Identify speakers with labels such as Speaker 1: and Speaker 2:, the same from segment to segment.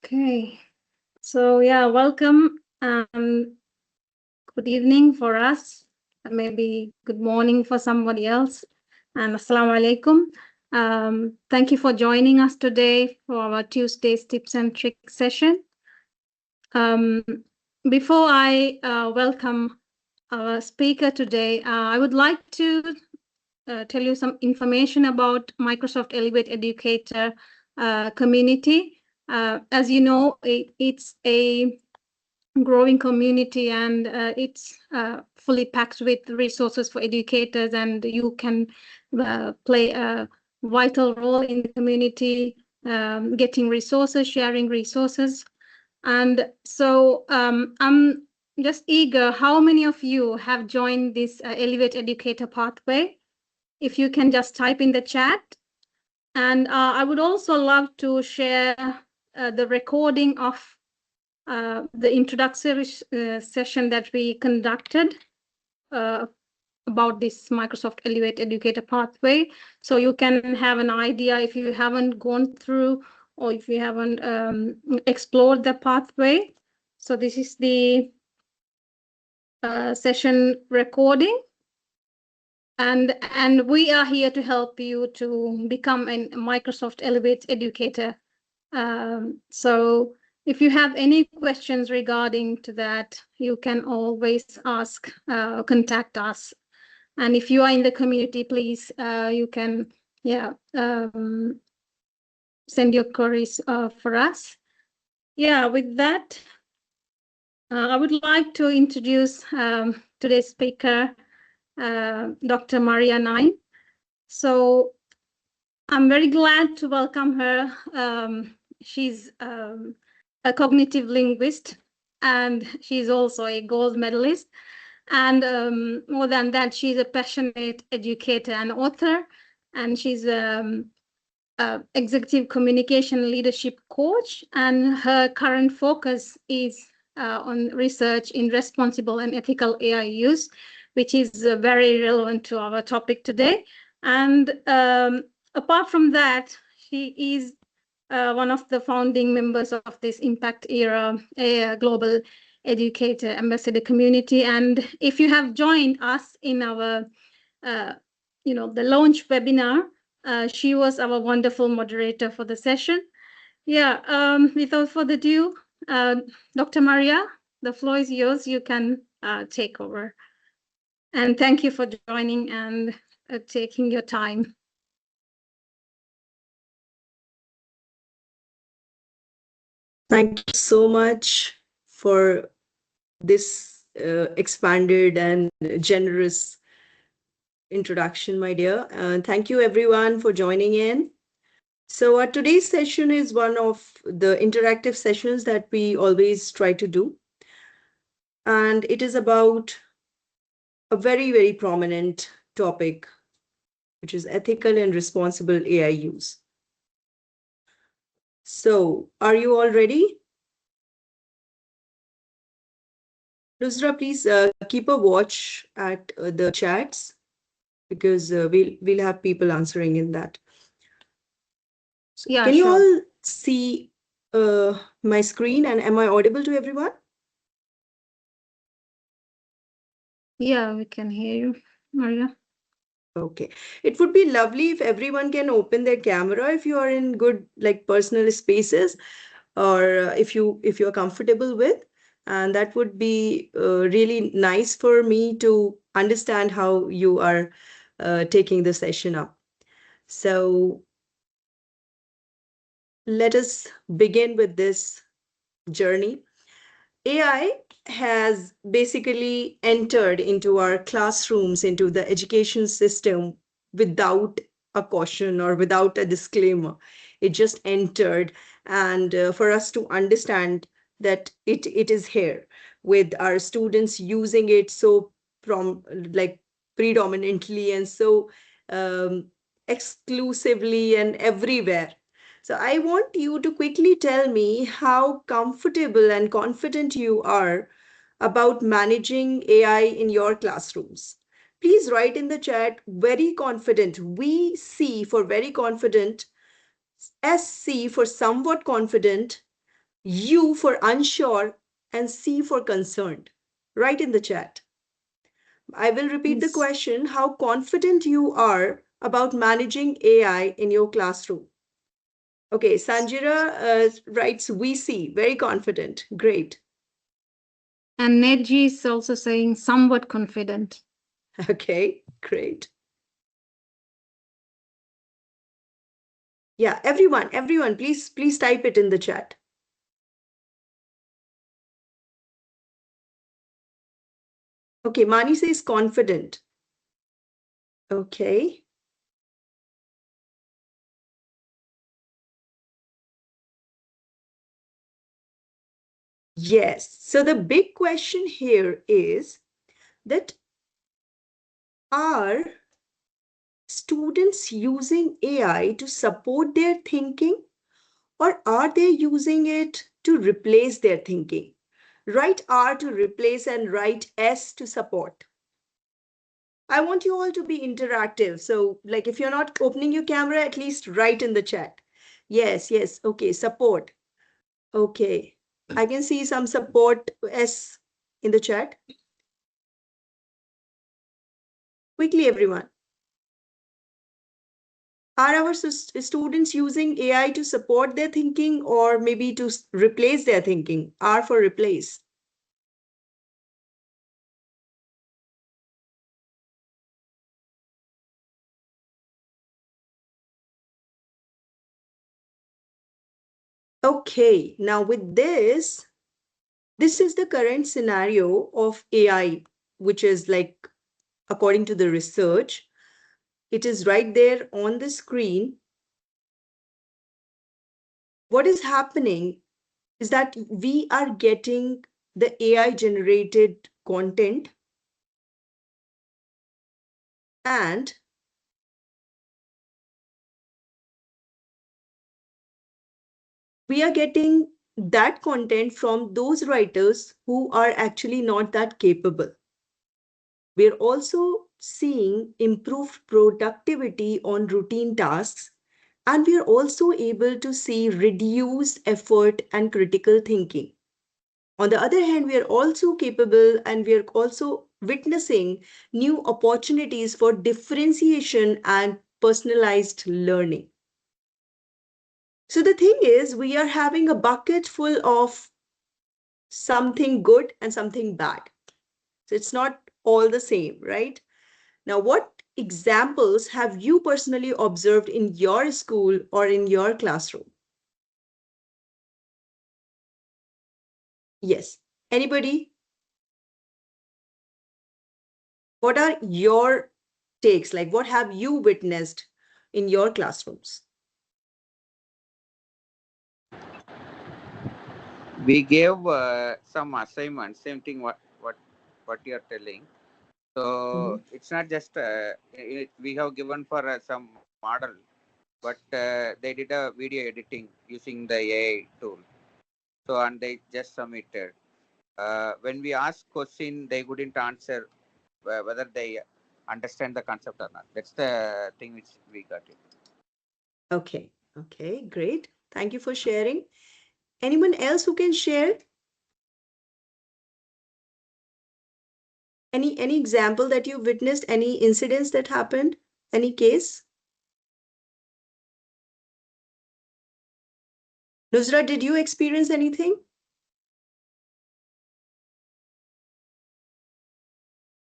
Speaker 1: Okay, so yeah, welcome and good evening for us, maybe good morning for somebody else, and Assalamu alaikum. Thank you for joining us today for our Tuesday's tips and tricks session. Um, Before I welcome our speaker today, I would like to tell you some information about Microsoft Elevate Educator community. As you know, it's a growing community and it's fully packed with resources for educators, and you can play a vital role in the community, getting resources, sharing resources. And so I'm just eager, how many of you have joined this Elevate Educator pathway? If you can just type in the chat. And I would also love to share the recording of the introductory session that we conducted about this Microsoft Elevate Educator pathway. So you can have an idea if you haven't gone through or if you haven't explored the pathway. So this is the session recording. And we are here to help you to become a Microsoft Elevate Educator. So if you have any questions regarding to that, you can always ask, contact us. And if you are in the community, please, you can, send your queries for us. Yeah, with that, I would like to introduce today's speaker, Dr. Maria Naim. So I'm very glad to welcome her. She's a cognitive linguist, and she's also a gold medalist. And more than that, she's a passionate educator and author, and she's executive communication leadership coach. And her current focus is on research in responsible and ethical AI use, which is very relevant to our topic today. And apart from that, she is one of the founding members of this Impact Era, a global educator ambassador community. And if you have joined us in our, the launch webinar, she was our wonderful moderator for the session. Yeah, without further ado, Dr. Maria, the floor is yours. You can take over. And thank you for joining and taking your time.
Speaker 2: Thank you so much for this expanded and generous introduction, my dear. And thank you everyone for joining in. So our today's session is one of the interactive sessions that we always try to do. And it is about a very, very prominent topic, which is ethical and responsible AI use. So are you all ready? Nusra, please keep a watch at the chats, because we'll have people answering in that. So
Speaker 1: Yeah,
Speaker 2: can you
Speaker 1: sure.
Speaker 2: all see my screen, and am I audible to everyone?
Speaker 1: Yeah, we can hear you, Maria.
Speaker 2: Okay. It would be lovely if everyone can open their camera if you are in good personal spaces, or if you're comfortable with, and that would be really nice for me to understand how you are taking the session up. So let us begin with this journey. AI has basically entered into our classrooms, into the education system without a caution or without a disclaimer. It just entered, and for us to understand that it is here, with our students using it so from predominantly and so um, exclusively and everywhere. So I want you to quickly tell me how comfortable and confident you are about managing AI in your classrooms. Please write in the chat very confident. VC for very confident, SC for somewhat confident, U for unsure, and C for concerned. Write in the chat. I will repeat the
Speaker 1: Yes.
Speaker 2: question, how confident you are about managing AI in your classroom. Okay, Sanjira writes VC, very confident. Great.
Speaker 1: And Nedji is also saying somewhat confident.
Speaker 2: Okay, great. Yeah, everyone, please type it in the chat. Okay, Mani says confident. Okay. Yes. So the big question here is that are students using AI to support their thinking, or are they using it to replace their thinking? Write R to replace and write S to support. I want you all to be interactive. So, like, if you're not opening your camera, at least write in the chat. Yes, yes. Okay, support. Okay. I can see some support S in the chat. Quickly, everyone. Are our students using AI to support their thinking or maybe to replace their thinking? R for replace. Okay, now with this is the current scenario of AI, which is like, according to the research, it is right there on the screen. What is happening is that we are getting the AI generated content, and we are getting that content from those writers who are actually not that capable. We're also seeing improved productivity on routine tasks, and we are also able to see reduced effort and critical thinking. On the other hand, we are also capable and we are also witnessing new opportunities for differentiation and personalized learning. So the thing is, we are having a bucket full of something good and something bad. So it's not all the same, right? Now, what examples have you personally observed in your school or in your classroom? Yes. Anybody? What are your takes? Like, what have you witnessed in your classrooms?
Speaker 3: We gave some assignments, same thing what you are telling. So it's not just we have given for some model, but they did a video editing using the AI tool. So and they just submitted. When we asked question, they couldn't answer whether they understand the concept or not. That's the thing which we got it.
Speaker 2: Okay. Okay, great. Thank you for sharing. Anyone else who can share? Any example that you witnessed? Any incidents that happened? Any case? Nusra, did you experience anything?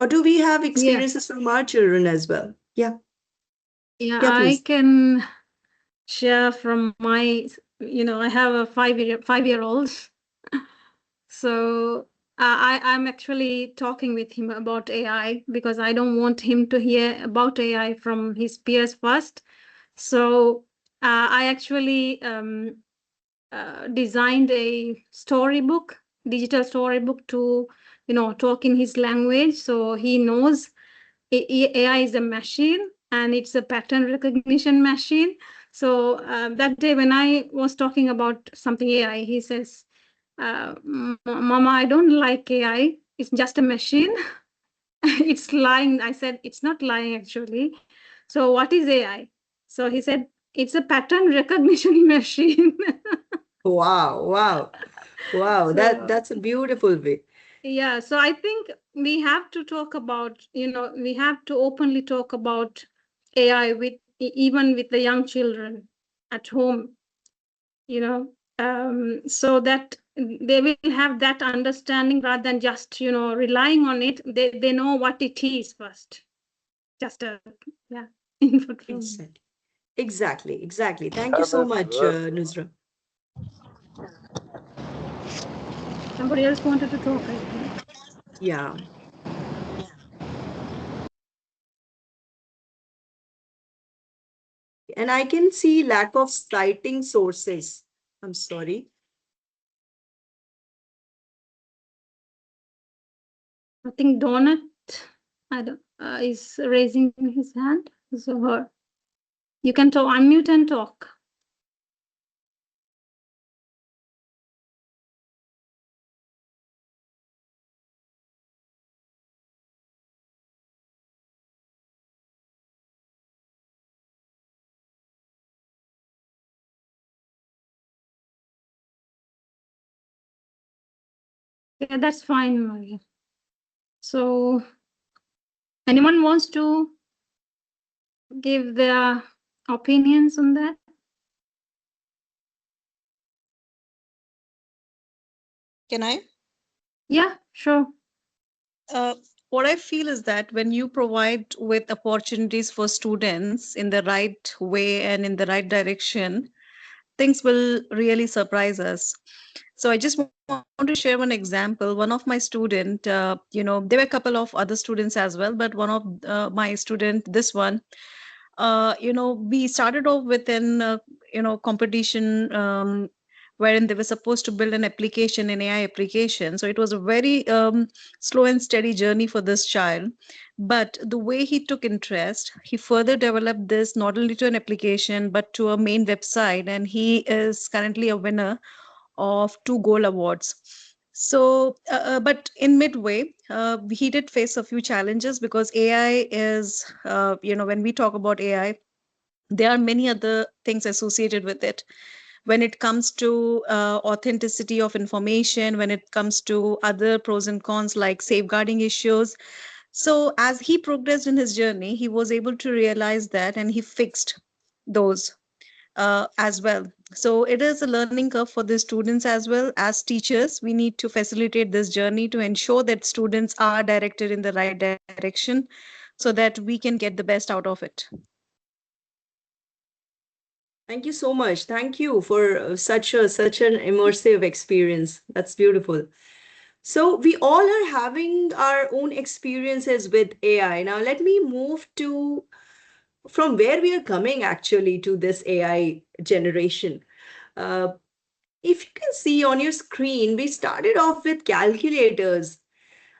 Speaker 2: Or do we have experiences from our children as well? Yeah.
Speaker 1: Yeah,
Speaker 2: Yeah,
Speaker 1: I
Speaker 2: please.
Speaker 1: can share from my, I have a five-year-old. So I'm actually talking with him about AI because I don't want him to hear about AI from his peers first. So I actually designed a storybook, digital storybook to, talk in his language. So he knows AI is a machine and it's a pattern recognition machine. So that day when I was talking about something AI, he says, Mama, I don't like AI. It's just a machine. It's lying. I said, it's not lying actually. So what is AI? So he said, it's a pattern recognition machine.
Speaker 2: Wow, wow. Wow,
Speaker 1: So,
Speaker 2: that's a beautiful way.
Speaker 1: yeah, so I think we have to talk about, we have to openly talk about AI with even with the young children at home, so that they will have that understanding rather than just, relying on it. They know what it is first. Just a, yeah, input from me.
Speaker 2: Exactly. Thank you so much, Nusra.
Speaker 1: Somebody else wanted to talk, I think.
Speaker 2: Yeah. And I can see lack of citing sources. I'm sorry.
Speaker 1: I think Donut, I don't, is raising his hand. So you can talk, unmute and talk. Yeah, that's fine, Maria. So anyone wants to give their opinions on that?
Speaker 4: Can I?
Speaker 1: Yeah, sure.
Speaker 4: Uh, what I feel is that when you provide with opportunities for students in the right way and in the right direction, things will really surprise us. So I just want to share one example. One of my student, there were a couple of other students as well, but one of my student, this one, we started off with an competition, wherein they were supposed to build an application, an AI application. So it was a very slow and steady journey for this child, but the way he took interest, he further developed this not only to an application but to a main website, and he is currently a winner of 2 gold awards. So, but in midway, he did face a few challenges because AI is, when we talk about AI, there are many other things associated with it. When it comes to authenticity of information, when it comes to other pros and cons like safeguarding issues. So, as he progressed in his journey, he was able to realize that and he fixed those as well. So it is a learning curve for the students as well as teachers. We need to facilitate this journey to ensure that students are directed in the right direction so that we can get the best out of it.
Speaker 2: Thank you so much. Thank you for such an immersive experience. That's beautiful. So we all are having our own experiences with AI. Now let me move to from where we are coming actually to this AI generation. Uh, if you can see on your screen, we started off with calculators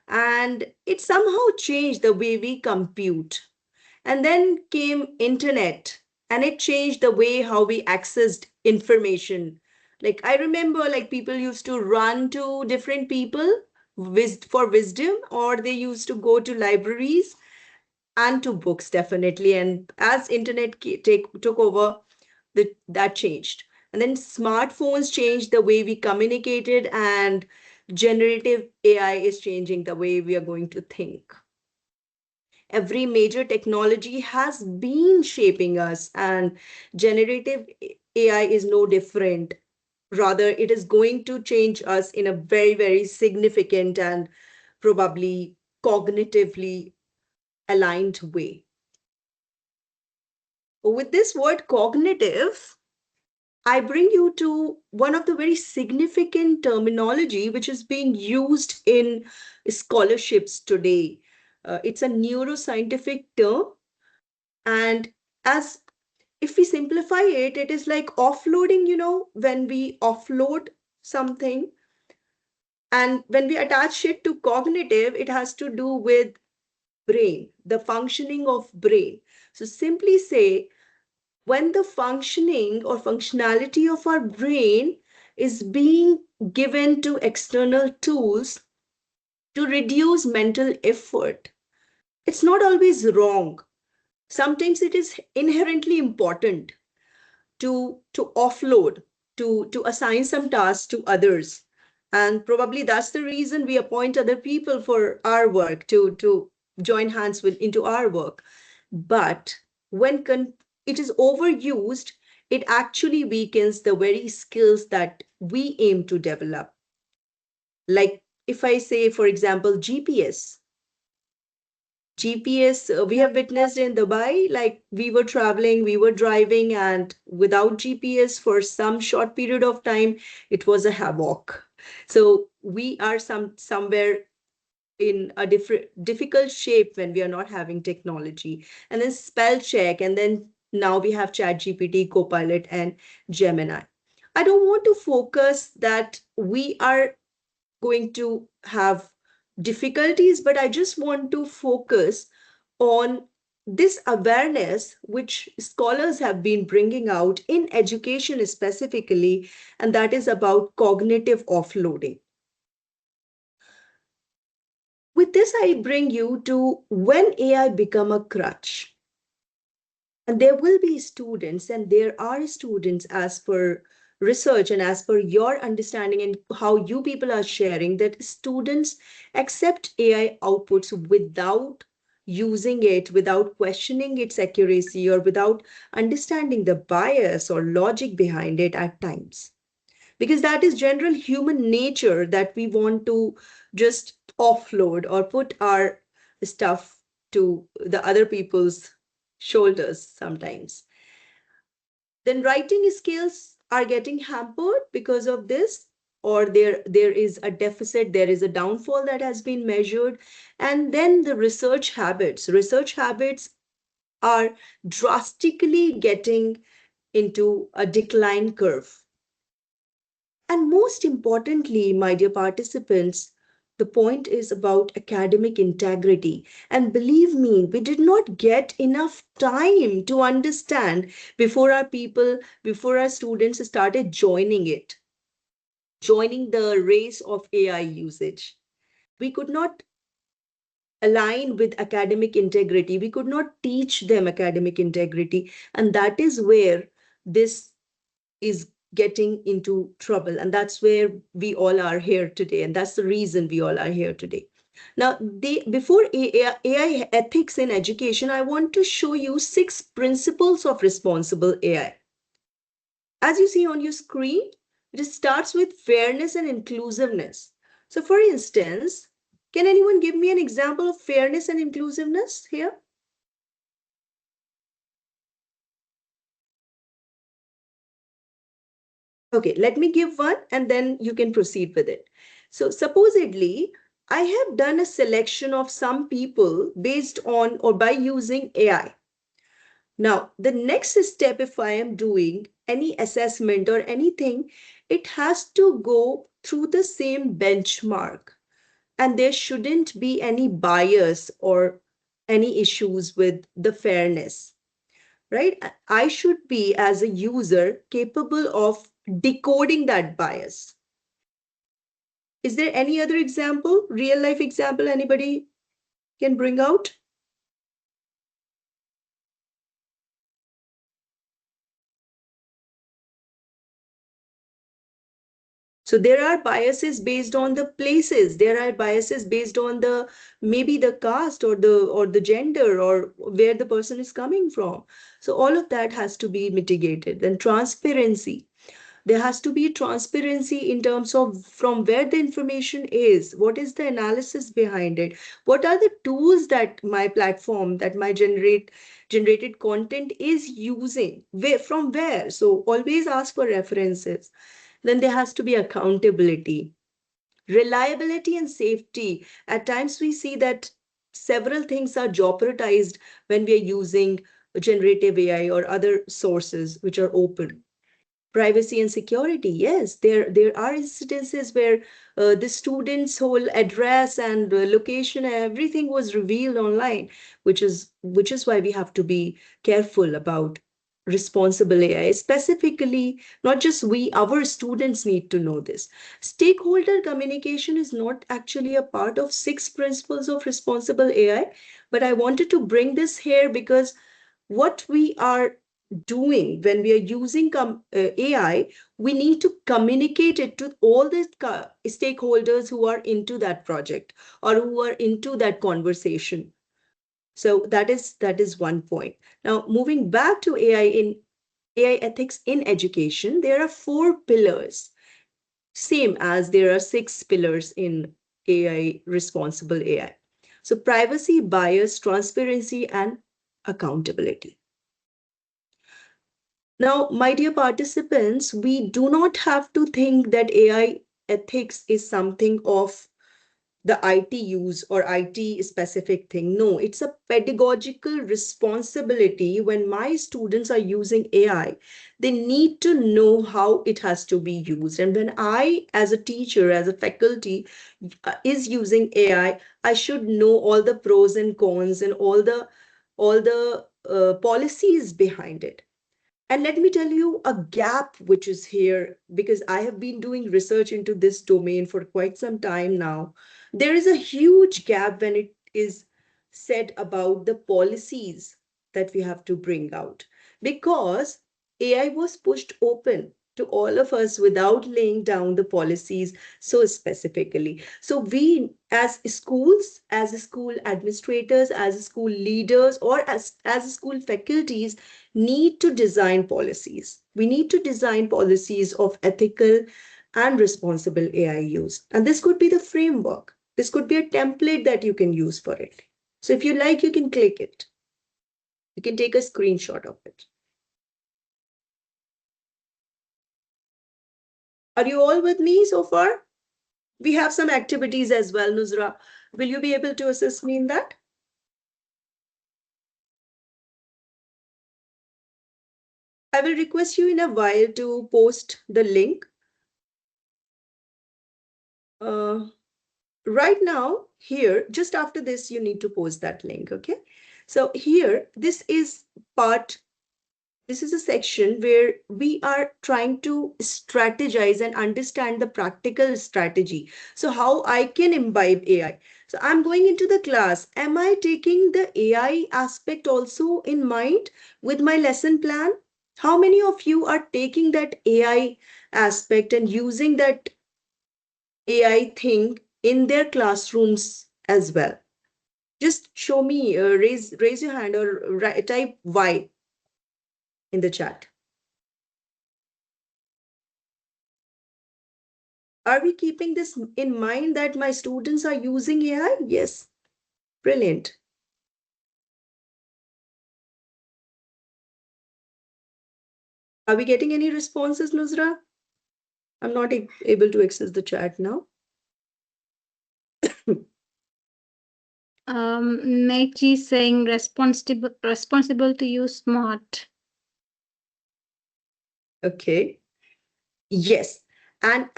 Speaker 2: and it somehow changed the way we compute. And then came internet and it changed the way how we accessed information. Like I remember like people used to run to different people for wisdom, or they used to go to libraries and to books definitely. And as internet took over, that changed. And then smartphones changed the way we communicated, and generative AI is changing the way we are going to think. Every major technology has been shaping us, and generative AI is no different. Rather, it is going to change us in a very, very significant and probably cognitively aligned way. With this word cognitive, I bring you to one of the very significant terminology which is being used in scholarships today. It's a neuroscientific term, and as if we simplify it, it is like offloading, when we offload something, and when we attach it to cognitive, it has to do with brain, the functioning of brain. So simply say, when the functioning or functionality of our brain is being given to external tools to reduce mental effort, it's not always wrong. Sometimes it is inherently important to offload, to assign some tasks to others. And probably that's the reason we appoint other people for our work to join hands into our work. But when it is overused, it actually weakens the very skills that we aim to develop. Like if I say, for example, GPS, we have witnessed in Dubai, like we were traveling, we were driving, and without GPS for some short period of time, it was a havoc. So we are somewhere in a difficult shape when we are not having technology. And then spell check, and then now we have ChatGPT, Copilot, and Gemini. I don't want to focus that we are going to have difficulties, but I just want to focus on this awareness which scholars have been bringing out in education specifically, and that is about cognitive offloading. With this, I bring you to when AI become a crutch. And there will be students, and there are students as per research and as per your understanding and how you people are sharing, that students accept AI outputs without using it, without questioning its accuracy, or without understanding the bias or logic behind it at times. Because that is general human nature, that we want to just offload or put our stuff to the other people's shoulders sometimes. Then writing skills are getting hampered because of this, or there is a deficit, there is a downfall that has been measured. And then the research habits are drastically getting into a decline curve. And most importantly, my dear participants, the point is about academic integrity. And believe me, we did not get enough time to understand before our students started joining the race of AI usage. We could not align with academic integrity. We could not teach them academic integrity. And that is where this is getting into trouble. And that's where we all are here today. And that's the reason we all are here today. Now, before AI ethics in education, I want to show you 6 principles of responsible AI. As you see on your screen, it starts with fairness and inclusiveness. So for instance, can anyone give me an example of fairness and inclusiveness here? Okay, let me give one and then you can proceed with it. So supposedly, I have done a selection of some people based on or by using AI. Now, the next step, if I am doing any assessment or anything, it has to go through the same benchmark. And there shouldn't be any bias or any issues with the fairness, right? I should be, as a user, capable of decoding that bias. Is there any other example, real life example anybody can bring out? So there are biases based on the places. There are biases based on the maybe the caste or the gender or where the person is coming from. So all of that has to be mitigated. Then transparency. There has to be transparency in terms of from where the information is, what is the analysis behind it, what are the tools that my platform, that my generated content is using, from where. So always ask for references. Then there has to be accountability, reliability, and safety. At times we see that several things are jeopardized when we are using generative AI or other sources which are open. Privacy and security, yes, there are instances where the student's whole address and location, everything was revealed online, which is why we have to be careful about responsible AI. Specifically, not just we, our students need to know this. Stakeholder communication is not actually a part of 6 principles of responsible AI, but I wanted to bring this here because what we are doing, when we are using AI, we need to communicate it to all the stakeholders who are into that project or who are into that conversation. So that is one point. Now, moving back to AI ethics in education, there are 4 pillars, same as there are 6 pillars in AI, responsible AI. So privacy, bias, transparency, and accountability. Now, my dear participants, we do not have to think that AI ethics is something of the IT use or IT specific thing. No, it's a pedagogical responsibility. When my students are using AI, they need to know how it has to be used. And when I, as a teacher, as a faculty, is using AI, I should know all the pros and cons and all the policies behind it. And let me tell you a gap which is here, because I have been doing research into this domain for quite some time now. There is a huge gap when it is said about the policies that we have to bring out, because AI was pushed open to all of us without laying down the policies so specifically. So we, as schools, as school administrators, as school leaders, or as school faculties, need to design policies. We need to design policies of ethical and responsible AI use. And this could be the framework. This could be a template that you can use for it. So if you like, you can click it. You can take a screenshot of it. Are you all with me so far? We have some activities as well, Nusra. Will you be able to assist me in that? I will request you in a while to post the link. Right now, here, just after this, you need to post that link, okay? So here, this is a section where we are trying to strategize and understand the practical strategy. So how I can imbibe AI. So I'm going into the class. Am I taking the AI aspect also in mind with my lesson plan? How many of you are taking that AI aspect and using that AI thing in their classrooms as well? Just show me, raise your hand or type Y in the chat. Are we keeping this in mind that my students are using AI? Yes. Brilliant. Are we getting any responses, Nusra? I'm not able to access the chat now.
Speaker 1: Nate is saying responsible to use smart.
Speaker 2: Okay. Yes. And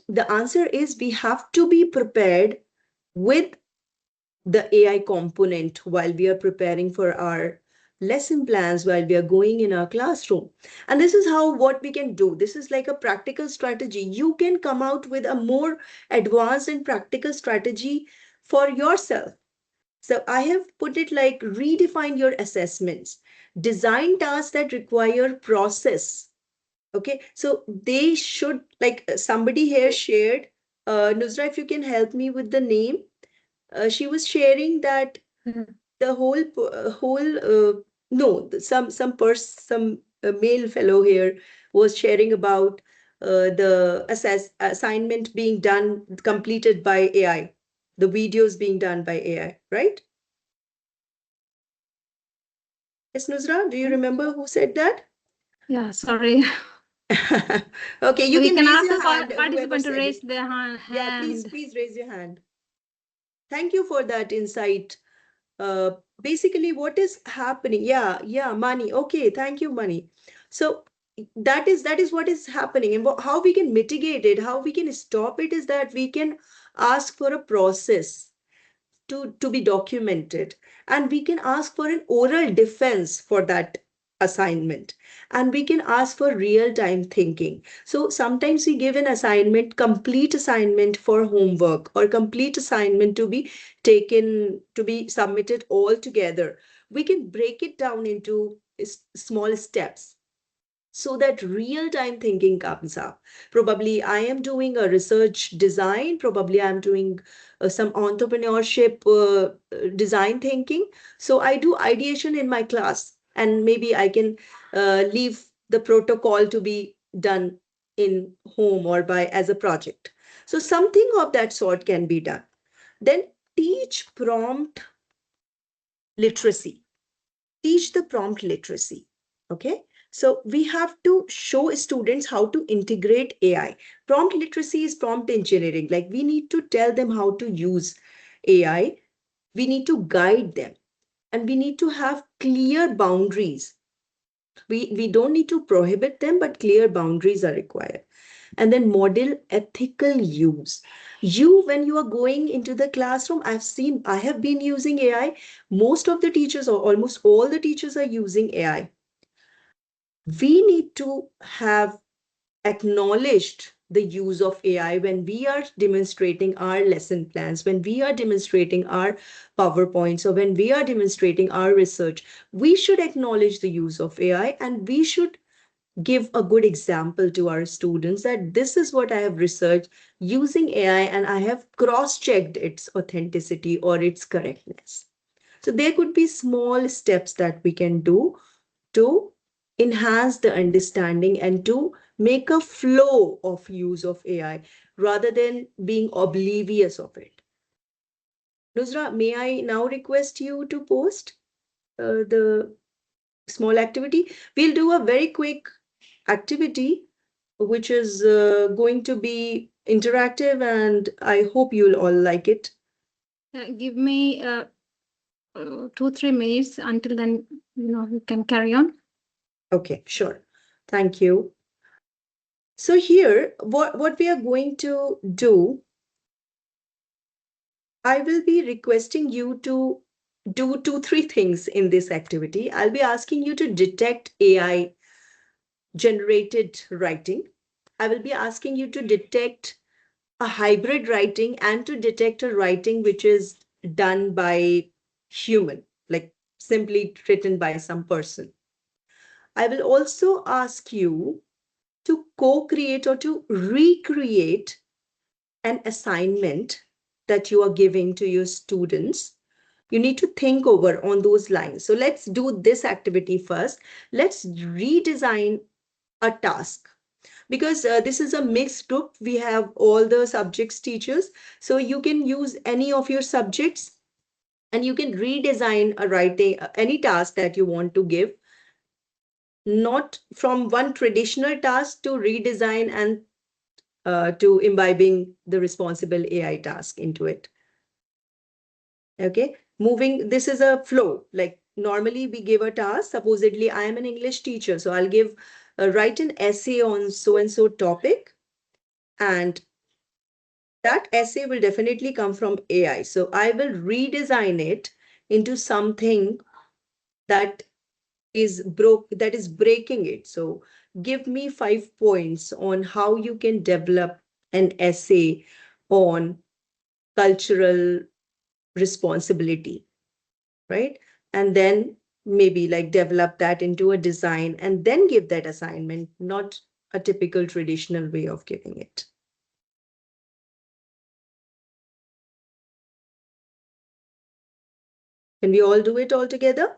Speaker 2: the answer is we have to be prepared with the AI component while we are preparing for our lesson plans, while we are going in our classroom. And this is how what we can do. This is like a practical strategy. You can come out with a more advanced and practical strategy for yourself. So I have put it like redefine your assessments, design tasks that require process. Okay, so they should, like somebody here shared, Nusra, if you can help me with the name. She was sharing that the some male fellow here was sharing about the assignment being done, completed by AI, the videos being done by AI, right? Yes, Nusra, do you remember who said that?
Speaker 1: Yeah, sorry.
Speaker 2: Okay, you
Speaker 1: We
Speaker 2: can
Speaker 1: can
Speaker 2: raise
Speaker 1: ask
Speaker 2: your
Speaker 1: the
Speaker 2: hand. Whoever
Speaker 1: participant to
Speaker 2: said
Speaker 1: raise
Speaker 2: it.
Speaker 1: their
Speaker 2: Yeah,
Speaker 1: hand.
Speaker 2: please raise your hand. Thank you for that insight. Basically what is happening, yeah, Mani, okay, thank you, Mani. So that is what is happening, and how we can mitigate it, how we can stop it, is that we can ask for a process to be documented, and we can ask for an oral defense for that assignment, and we can ask for real-time thinking. So sometimes we give an assignment, complete assignment for homework, or complete assignment to be taken, to be submitted all together. We can break it down into small steps so that real-time thinking comes up. Probably I am doing a research design, probably I'm doing some entrepreneurship design thinking. So I do ideation in my class, and maybe I can leave the protocol to be done in home or by as a project. So something of that sort can be done. Then teach prompt literacy. Teach the prompt literacy. Okay. So we have to show students how to integrate AI. Prompt literacy is prompt engineering. Like we need to tell them how to use AI. We need to guide them, and we need to have clear boundaries. We don't need to prohibit them, but clear boundaries are required. And then model ethical use. When you are going into the classroom, I have been using AI. Most of the teachers, or almost all the teachers, are using AI. We need to have acknowledged the use of AI when we are demonstrating our lesson plans, when we are demonstrating our PowerPoints, or when we are demonstrating our research. We should acknowledge the use of AI, and we should give a good example to our students that this is what I have researched using AI, and I have cross-checked its authenticity or its correctness. So there could be small steps that we can do to enhance the understanding and to make a flow of use of AI rather than being oblivious of it. Nusra, may I now request you to post the small activity? We'll do a very quick activity, which is going to be interactive, and I hope you'll all like it.
Speaker 1: Give me 2-3 minutes until then, we can carry on.
Speaker 2: Okay, sure. Thank you. So here, what we are going to do, I will be requesting you to do 2-3 things in this activity. I'll be asking you to detect AI generated writing. I will be asking you to detect a hybrid writing and to detect a writing which is done by human, like simply written by some person. I will also ask you to co-create or to recreate an assignment that you are giving to your students. You need to think over on those lines. So let's do this activity first. Let's redesign a task, because this is a mixed group. We have all the subjects teachers. So you can use any of your subjects, and you can redesign a writing, any task that you want to give, not from one traditional task to redesign and to imbibing the responsible AI task into it. Okay, this is a flow. Like normally we give a task. Supposedly I am an English teacher, so I'll write an essay on so and so topic, and that essay will definitely come from AI. So I will redesign it into something that is breaking it. So give me 5 points on how you can develop an essay on cultural responsibility, right? And then maybe like develop that into a design and then give that assignment, not a typical traditional way of giving it. Can we all do it all together?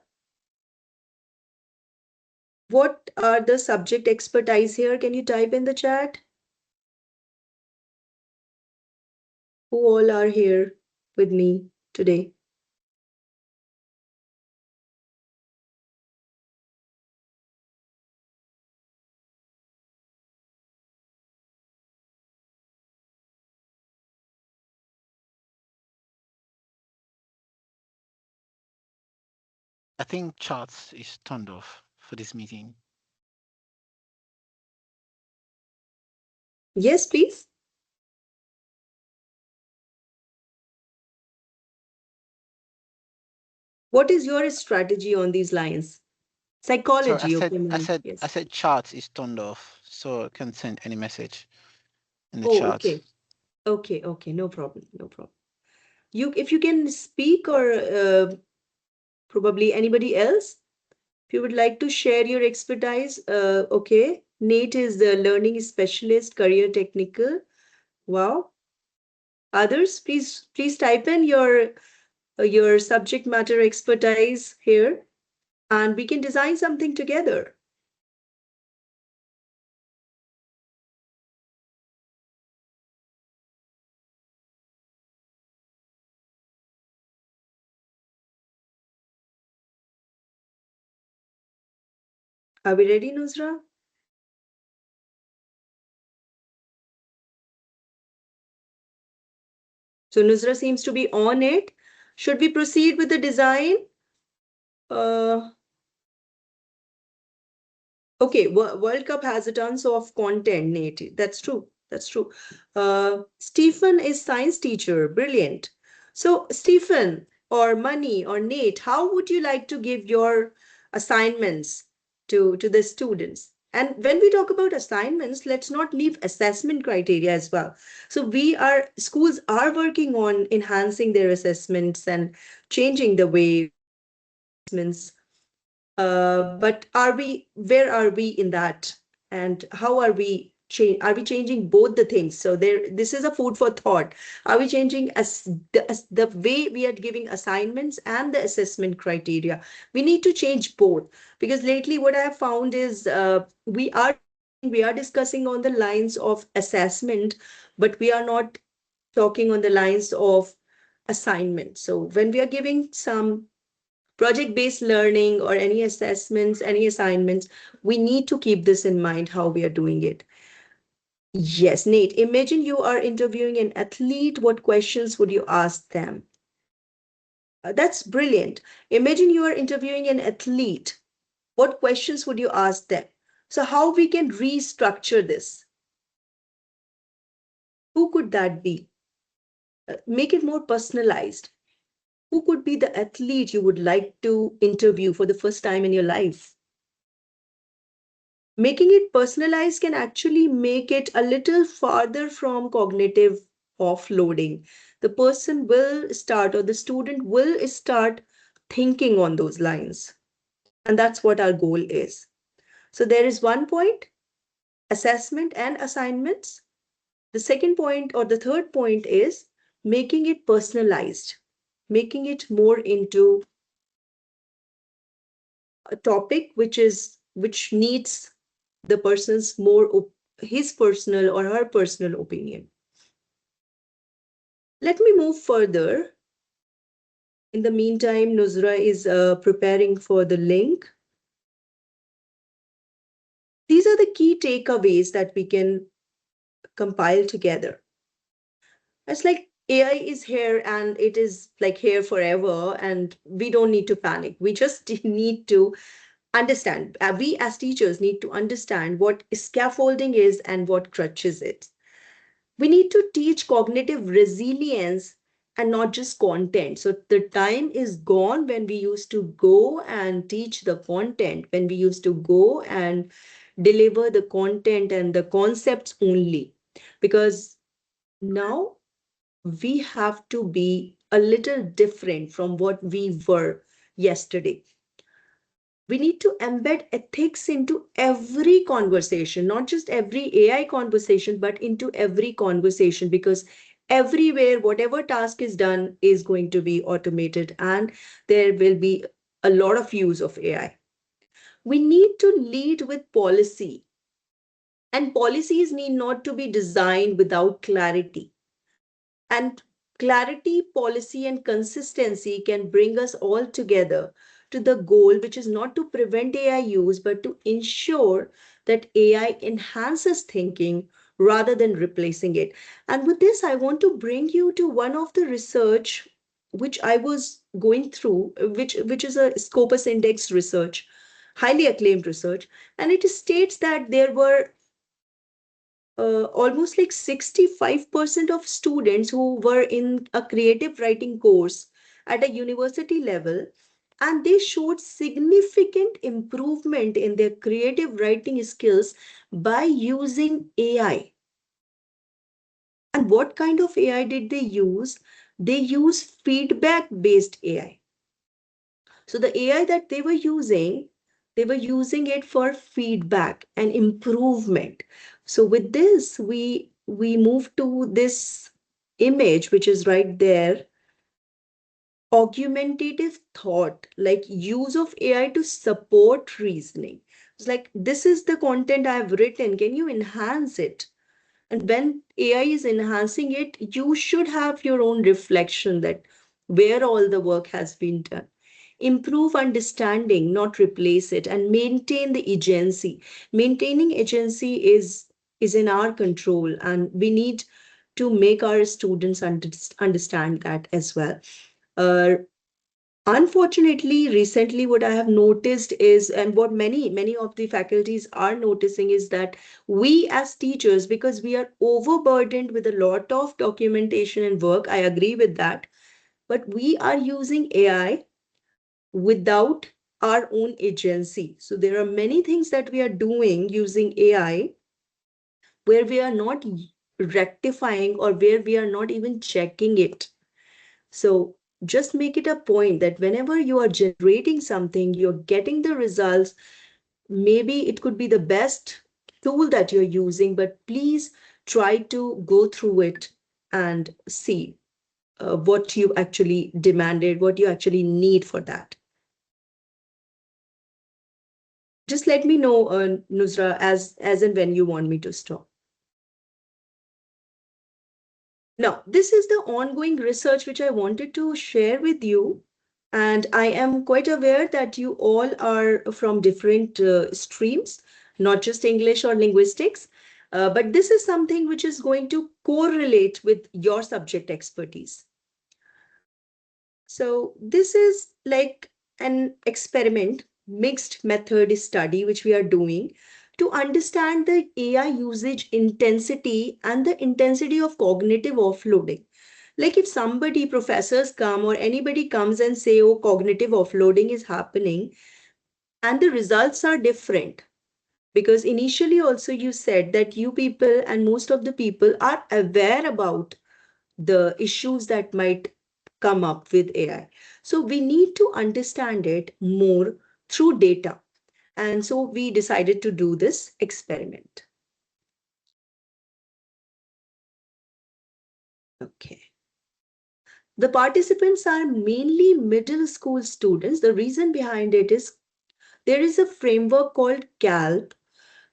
Speaker 2: What are the subject expertise here? Can you type in the chat? Who all are here with me today?
Speaker 5: I think charts is turned off for this meeting.
Speaker 2: Yes, please. What is your strategy on these lines? Psychology,
Speaker 5: So
Speaker 2: okay, ma'am. Yes.
Speaker 5: I said charts is turned off, so I can send any message in the
Speaker 2: Oh,
Speaker 5: chat.
Speaker 2: okay. Okay, no problem, no problem. If you can speak, or probably anybody else, If you would like to share your expertise, okay. Nate is the learning specialist, career technical. Wow. Others, please type in your subject matter expertise here, and we can design something together. Are we ready, Nusra? So Nusra seems to be on it. Should we proceed with the design? Okay, World Cup has a tons of content, Nate. That's true. That's true. Stephen is science teacher. Brilliant. So Stephen or Mani or Nate, how would you like to give your assignments to the students? And when we talk about assignments, let's not leave assessment criteria as well. So schools are working on enhancing their assessments and changing the way assessments, but where are we in that? And how are we changing both the things? So this is a food for thought. Are we changing the way we are giving assignments and the assessment criteria? We need to change both, because lately what I have found is we are discussing on the lines of assessment, but we are not talking on the lines of assignment. So when we are giving some project-based learning or any assessments, any assignments, we need to keep this in mind how we are doing it. Yes, Nate, imagine you are interviewing an athlete. What questions would you ask them? That's brilliant. Imagine you are interviewing an athlete. What questions would you ask them? So how we can restructure this? Who could that be? Make it more personalized. Who could be the athlete you would like to interview for the first time in your life? Making it personalized can actually make it a little farther from cognitive offloading. The person will start, or the student will start thinking on those lines. And that's what our goal is. So there is one point, assessment and assignments. The second point, or the third point, is making it personalized, making it more into a topic which needs the person's his personal or her personal opinion. Let me move further. In the meantime, Nusra is preparing for the link. These are the key takeaways that we can compile together. It's like AI is here and it is like here forever, and we don't need to panic. We just need to understand. We as teachers need to understand what scaffolding is and what crutches it. We need to teach cognitive resilience and not just content. So the time is gone when we used to go and teach the content, when we used to go and deliver the content and the concepts only. Because now we have to be a little different from what we were yesterday. We need to embed ethics into every conversation, not just every AI conversation, but into every conversation, because everywhere, whatever task is done is going to be automated and there will be a lot of use of AI. We need to lead with policy, and policies need not to be designed without clarity. And clarity, policy, and consistency can bring us all together to the goal, which is not to prevent AI use, but to ensure that AI enhances thinking rather than replacing it. And with this, I want to bring you to one of the research which I was going through, which is a Scopus Index research, highly acclaimed research. And it states that there were almost like 65% of students who were in a creative writing course at a university level, and they showed significant improvement in their creative writing skills by using AI. And what kind of AI did they use? They used feedback-based AI. So the AI that they were using They were using it for feedback and improvement. So with this, we move to this image, which is right there. Augmentative thought, like use of AI to support reasoning. It's like, this is the content I've written. Can you enhance it? And when AI is enhancing it, you should have your own reflection that where all the work has been done. Improve understanding, not replace it, and maintain the agency. Maintaining agency is in our control, and we need to make our students understand that as well. Uh, Unfortunately, recently, what I have noticed is, and what many of the faculties are noticing, is that we as teachers, because we are overburdened with a lot of documentation and work, I agree with that, but we are using AI without our own agency. So there are many things that we are doing using AI where we are not rectifying, or where we are not even checking it. So just make it a point that whenever you are generating something, you're getting the results. Maybe it could be the best tool that you're using, but please try to go through it and see what you actually demanded, what you actually need for that. Just let me know, Nusra, as and when you want me to stop. Now, this is the ongoing research which I wanted to share with you. And I am quite aware that you all are from different streams, not just English or linguistics. But this is something which is going to correlate with your subject expertise. So this is like an experiment, mixed method study, which we are doing to understand the AI usage intensity and the intensity of cognitive offloading. Like if somebody, professors come or anybody comes and say, oh, cognitive offloading is happening, and the results are different. Because initially also you said that you people and most of the people are aware about the issues that might come up with AI. So we need to understand it more through data. And so we decided to do this experiment. Okay. The participants are mainly middle school students. The reason behind it is there is a framework called CALP.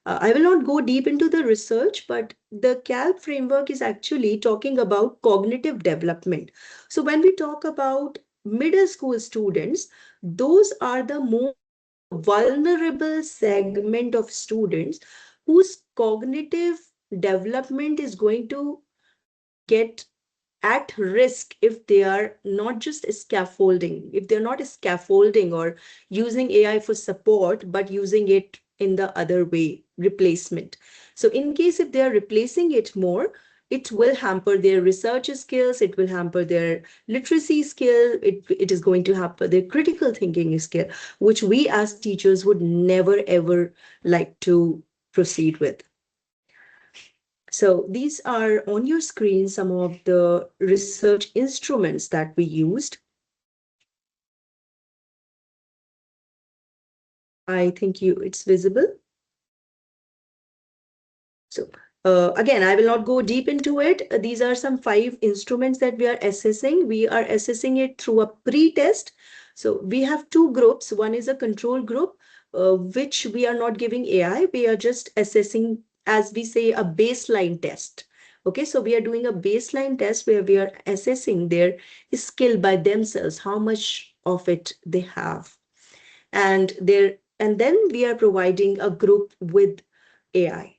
Speaker 2: I will not go deep into the research, but the CALP framework is actually talking about cognitive development. So when we talk about middle school students, those are the more vulnerable segment of students whose cognitive development is going to get at risk if they are not just scaffolding, if they're not scaffolding or using AI for support, but using it in the other way, replacement. So in case if they are replacing it more, it will hamper their research skills, it will hamper their literacy skill, it is going to hamper their critical thinking skill, which we as teachers would never ever like to proceed with. So these are on your screen, some of the research instruments that we used. I think it's visible. So again, I will not go deep into it. These are some 5 instruments that we are assessing. We are assessing it through a pre-test. So we have 2 groups. One is a control group, which we are not giving AI. We are just assessing, as we say, a baseline test. Okay, so we are doing a baseline test where we are assessing their skill by themselves, how much of it they have. And then we are providing a group with AI.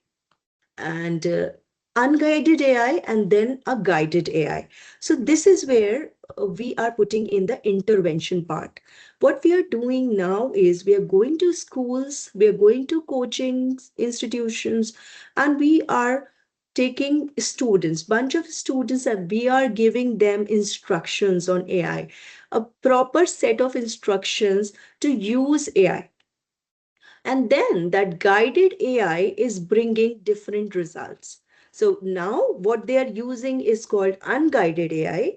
Speaker 2: And unguided AI, and then a guided AI. So this is where we are putting in the intervention part. What we are doing now is we are going to schools, we are going to coaching institutions, and we are taking students, bunch of students, and we are giving them instructions on AI, a proper set of instructions to use AI. And then that guided AI is bringing different results. So now what they are using is called unguided AI.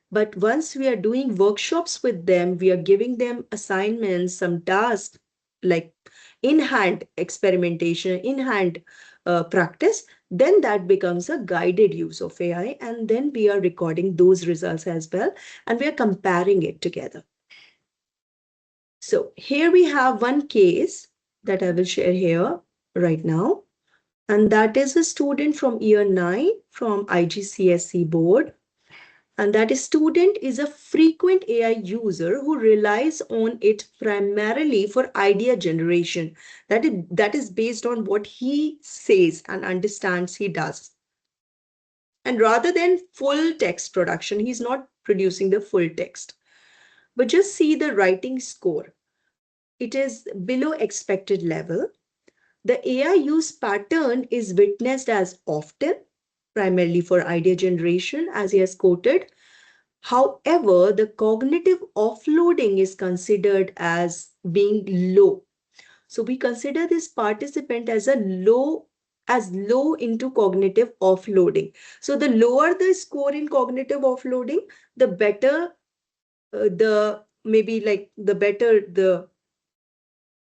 Speaker 2: But once we are doing workshops with them, we are giving them assignments, some tasks, like in-hand experimentation, in-hand practice, then that becomes a guided use of AI. And then we are recording those results as well, and we are comparing it together. So here we have one case that I will share here right now. And that is a student from year 9 from IGCSE board. And that student is a frequent AI user who relies on it primarily for idea generation. That is based on what he says and understands he does. And rather than full text production, he's not producing the full text. But just see the writing score. It is below expected level. The AI use pattern is witnessed as often, primarily for idea generation, as he has quoted. However, the cognitive offloading is considered as being low. So we consider this participant as low into cognitive offloading. So the lower the score in cognitive offloading, the better the better the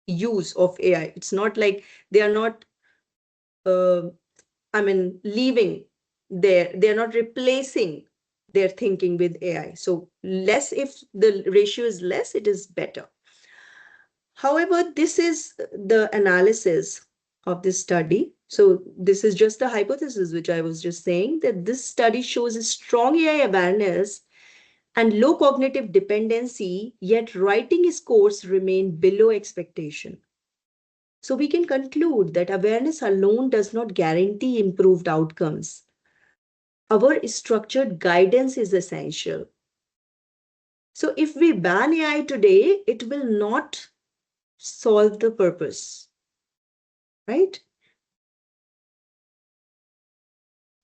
Speaker 2: use of AI. It's not like they are not leaving they're not replacing their thinking with AI. So less, if the ratio is less, it is better. However, this is the analysis of this study. So this is just the hypothesis, which I was just saying, that this study shows a strong AI awareness and low cognitive dependency, yet writing scores remain below expectation. So we can conclude that awareness alone does not guarantee improved outcomes. Our structured guidance is essential. So if we ban AI today, it will not solve the purpose, right?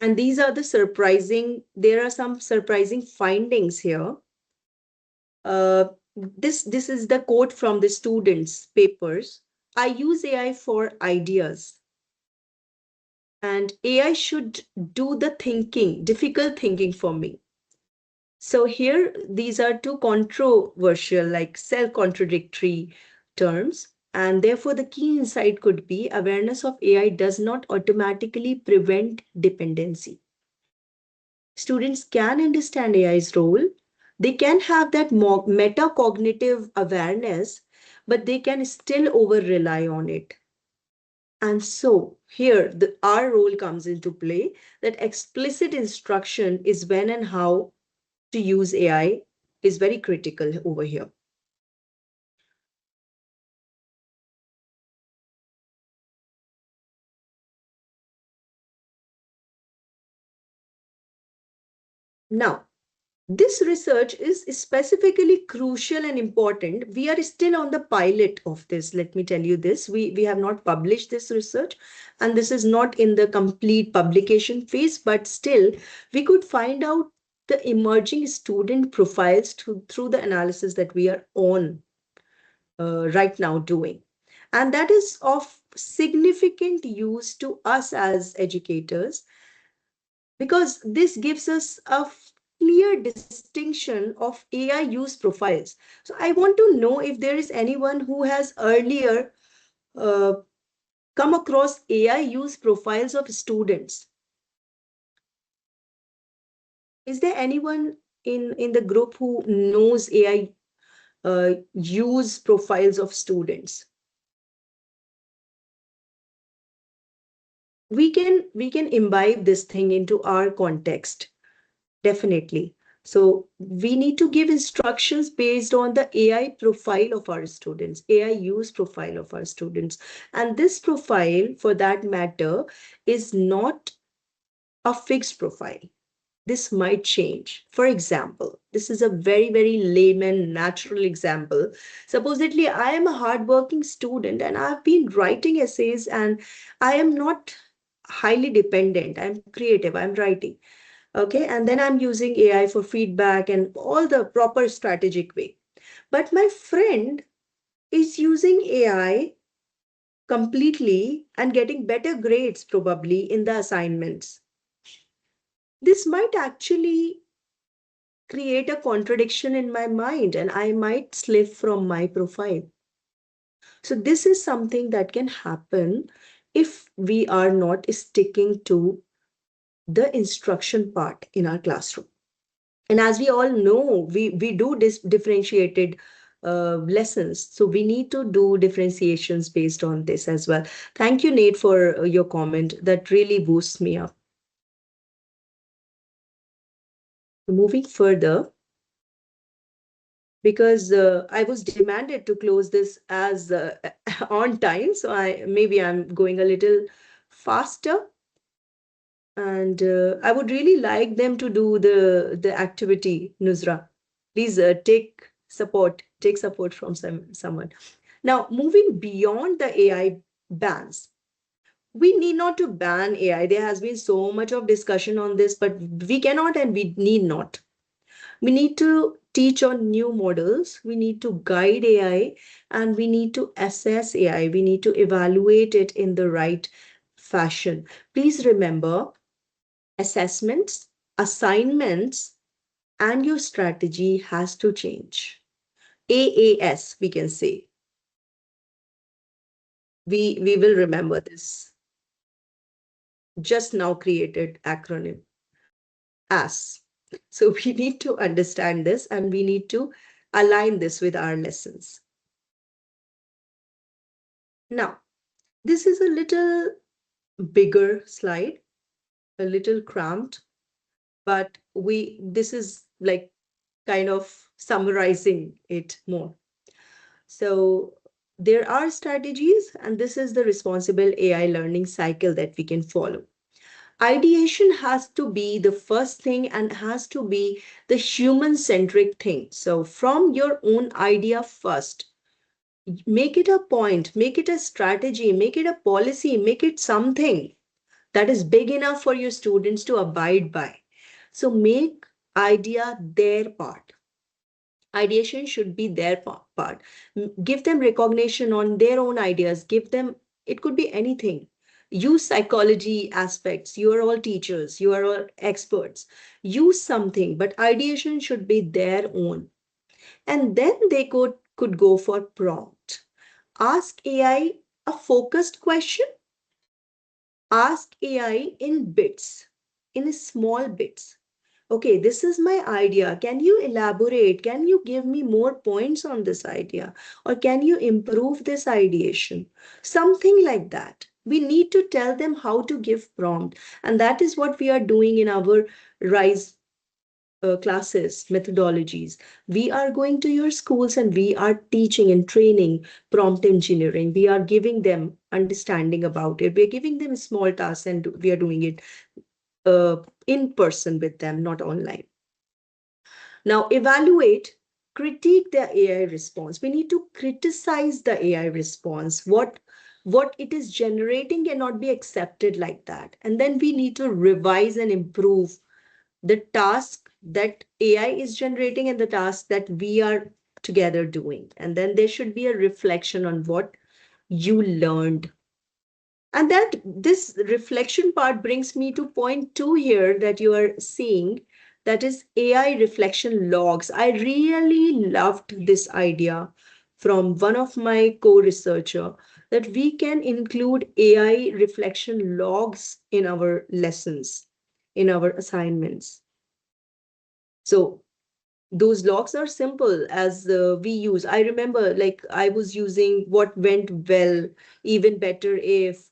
Speaker 2: And there are some surprising findings here. This is the quote from the students' papers. I use AI for ideas. And AI should do the thinking, difficult thinking for me. So here, these are two controversial, like self-contradictory terms. And therefore, the key insight could be awareness of AI does not automatically prevent dependency. Students can understand AI's role. They can have that metacognitive awareness, but they can still over-rely on it. And so here, our role comes into play, that explicit instruction is when and how to use AI is very critical over here. Now, this research is specifically crucial and important. We are still on the pilot of this. Let me tell you this. We have not published this research, and this is not in the complete publication phase, but still we could find out the emerging student profiles through the analysis that we are on right now doing. And that is of significant use to us as educators, because this gives us a clear distinction of AI use profiles. So I want to know if there is anyone who has earlier come across AI use profiles of students. Is there anyone in the group who knows AI use profiles of students? We can imbibe this thing into our context. Definitely. So we need to give instructions based on the AI profile of our students, AI use profile of our students. And this profile, for that matter, is not a fixed profile. This might change. For example, this is a very, very layman, natural example. Supposedly, I am a hardworking student and I've been writing essays, and I am not highly dependent. I'm creative, I'm writing. Okay, and then I'm using AI for feedback and all the proper strategic way. But my friend is using AI completely and getting better grades probably in the assignments. This might actually create a contradiction in my mind, and I might slip from my profile. So this is something that can happen if we are not sticking to the instruction part in our classroom. And as we all know, we do differentiated lessons. So we need to do differentiations based on this as well. Thank you, Nate, for your comment. That really boosts me up. Moving further, because I was demanded to close this as on time, so I'm going a little faster. And I would really like them to do the activity, Nusra. Please take support from someone. Now, moving beyond the AI bans, we need not to ban AI. There has been so much of discussion on this, but we cannot and we need not. We need to teach on new models. We need to guide AI and we need to assess AI. We need to evaluate it in the right fashion. Please remember, assessments, assignments, and your strategy has to change. AAS, we can say. We will remember this. Just now created acronym. AS. So we need to understand this and we need to align this with our lessons. Now, this is a little bigger slide, a little cramped, but this is like kind of summarizing it more. So there are strategies, and this is the responsible AI learning cycle that we can follow. Ideation has to be the first thing and has to be the human-centric thing. So from your own idea first, make it a point, make it a strategy, make it a policy, make it something that is big enough for your students to abide by. So make idea their part. Ideation should be their part. Give them recognition on their own ideas. Give them, it could be anything. Use psychology aspects. You are all teachers. You are all experts. Use something, but ideation should be their own. And then they could go for prompt. Ask AI a focused question. Ask AI in bits, in small bits. Okay, this is my idea. Can you elaborate? Can you give me more points on this idea? Or can you improve this ideation? Something like that. We need to tell them how to give prompt. And that is what we are doing in our RISE classes, methodologies. We are going to your schools and we are teaching and training prompt engineering. We are giving them understanding about it. We are giving them small tasks and we are doing it in person with them, not online. Now, evaluate, critique the AI response. We need to criticize the AI response. What it is generating cannot be accepted like that. And then we need to revise and improve the task that AI is generating and the task that we are together doing. And then there should be a reflection on what you learned. And that this reflection part brings me to point 2 here that you are seeing, that is AI reflection logs. I really loved this idea from one of my co-researcher that we can include AI reflection logs in our lessons, in our assignments. So those logs are simple as we use. I remember like I was using what went well, even better if,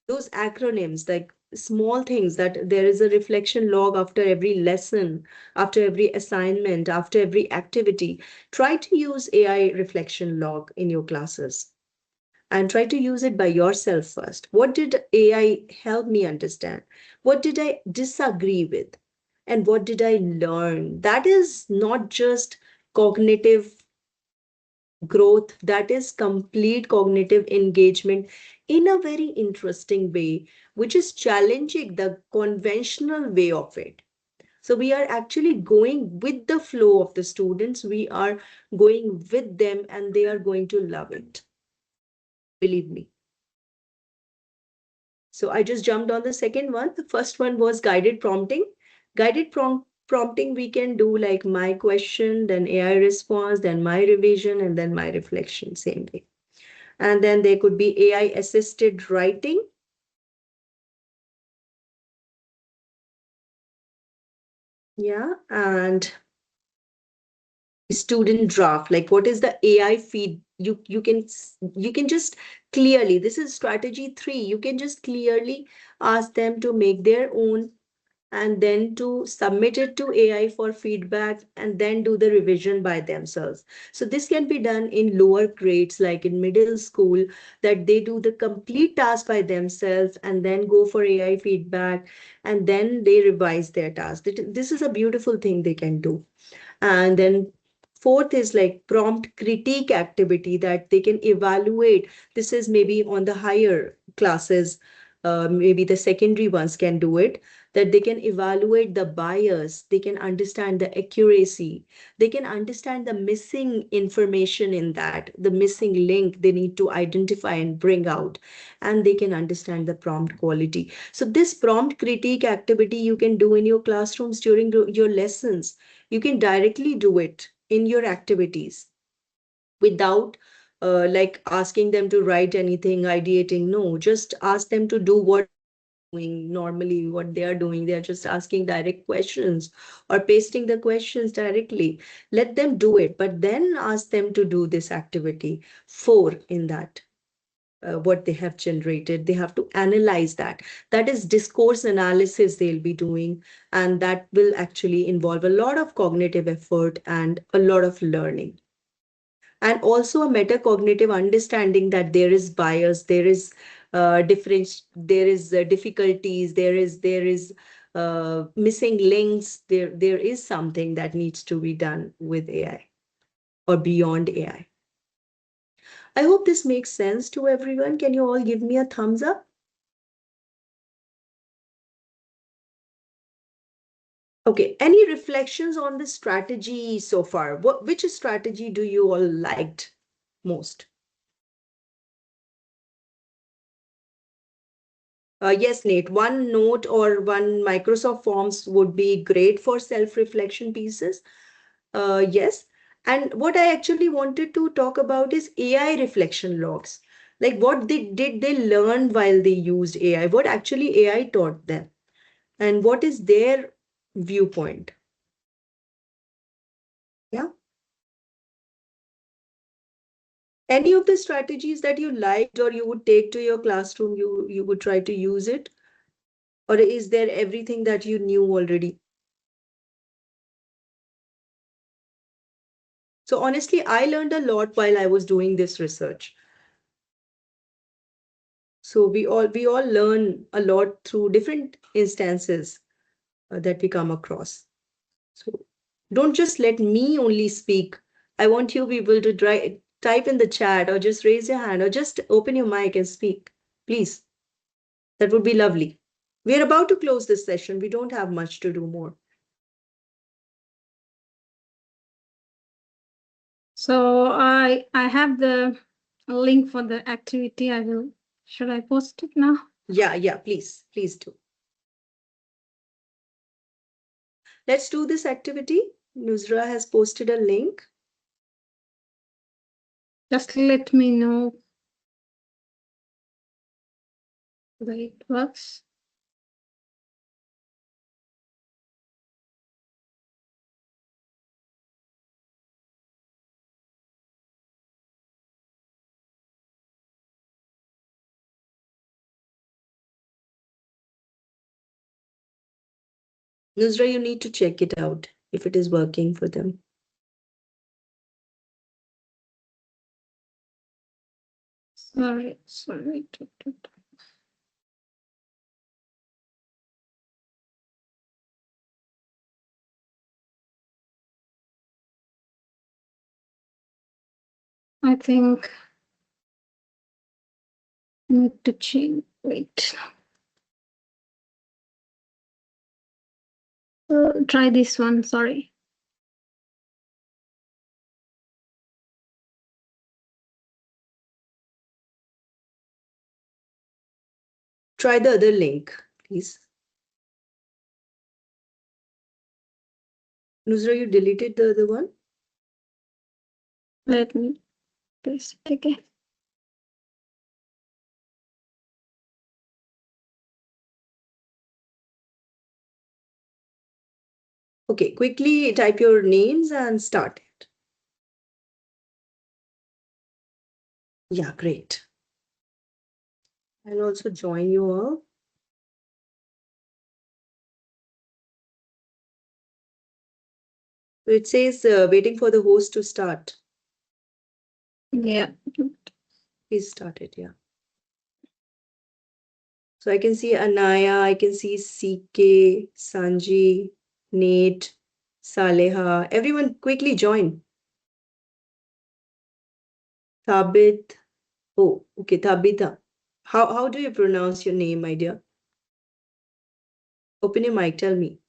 Speaker 2: those acronyms, like small things, that there is a reflection log after every lesson, after every assignment, after every activity. Try to use AI reflection log in your classes and try to use it by yourself first. What did AI help me understand? What did I disagree with? And what did I learn? That is not just cognitive growth, that is complete cognitive engagement in a very interesting way, which is challenging the conventional way of it. So we are actually going with the flow of the students. We are going with them and they are going to love it. Believe me. So I just jumped on the second one. The first one was guided prompting. Guided prompting, we can do like my question, then AI response, then my revision, and then my reflection, same way. And then there could be AI assisted writing. Yeah, and student draft, like what is the AI feed? You can just clearly, this is strategy 3, you can just clearly ask them to make their own and then to submit it to AI for feedback and then do the revision by themselves. So this can be done in lower grades, like in middle school, that they do the complete task by themselves and then go for AI feedback and then they revise their task. This is a beautiful thing they can do. And then fourth is like prompt critique activity that they can evaluate. This is maybe on the higher classes, maybe the secondary ones can do it, that they can evaluate the bias, they can understand the accuracy, they can understand the missing information in that, the missing link they need to identify and bring out, and they can understand the prompt quality. So this prompt critique activity you can do in your classrooms during your lessons. You can directly do it in your activities without like asking them to write anything, ideating. No, just ask them to do what doing normally, what they are doing. They are just asking direct questions or pasting the questions directly. Let them do it, but then ask them to do this activity 4 in that. What they have generated, they have to analyze that. That is discourse analysis they'll be doing, and that will actually involve a lot of cognitive effort and a lot of learning, and also a metacognitive understanding that there is bias, there is difference, there is difficulties, there is missing links, there is something that needs to be done with AI or beyond AI. I hope this makes sense to everyone. Can you all give me a thumbs up? Okay, any reflections on the strategy so far? Which strategy do you all liked most? Yes, Nate, OneNote or one Microsoft Forms would be great for self-reflection pieces. Yes. And what I actually wanted to talk about is AI reflection logs. Like what did they learn while they used AI? What actually AI taught them? And what is their viewpoint? Yeah. Any of the strategies that you liked or you would take to your classroom, you would try to use it? Or is there everything that you knew already? So honestly, I learned a lot while I was doing this research. So we all learn a lot through different instances that we come across. So don't just let me only speak. I want you people to type in the chat or just raise your hand or just open your mic and speak. Please. That would be lovely. We're about to close this session. We don't have much to do more.
Speaker 1: So I have the link for the activity. Should I post it now?
Speaker 2: Yeah, please do. Let's do this activity. Nusra has posted a link.
Speaker 1: Just let me know whether it works.
Speaker 2: Nusra, you need to check it out if it is working for them.
Speaker 1: Sorry. I think I need to change. Wait. Try this one. Sorry.
Speaker 2: Try the other link, please. Nusra, you deleted the other one?
Speaker 1: Let me paste it again.
Speaker 2: Okay, quickly type your names and start it. Yeah, great. I'll also join you all. So it says waiting for the host to start.
Speaker 1: Yeah.
Speaker 2: Please start it, yeah. So I can see Anaya, I can see CK, Sanji, Nate, Saleha. Everyone quickly join. Thabit. Oh, okay, Tabitha. How do you pronounce your name, my dear? Open your mic, tell me.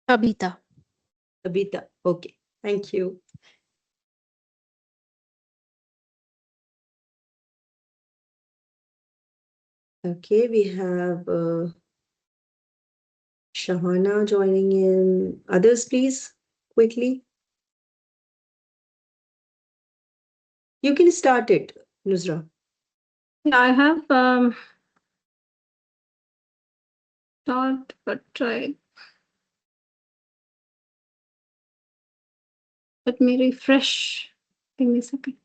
Speaker 6: Tabitha.
Speaker 2: Tabitha. Okay, thank you. Okay, we have Shahana joining in. Others, please, quickly. You can start it, Nusra.
Speaker 1: Yeah, I have thought, but try. Let me refresh. Give me a second.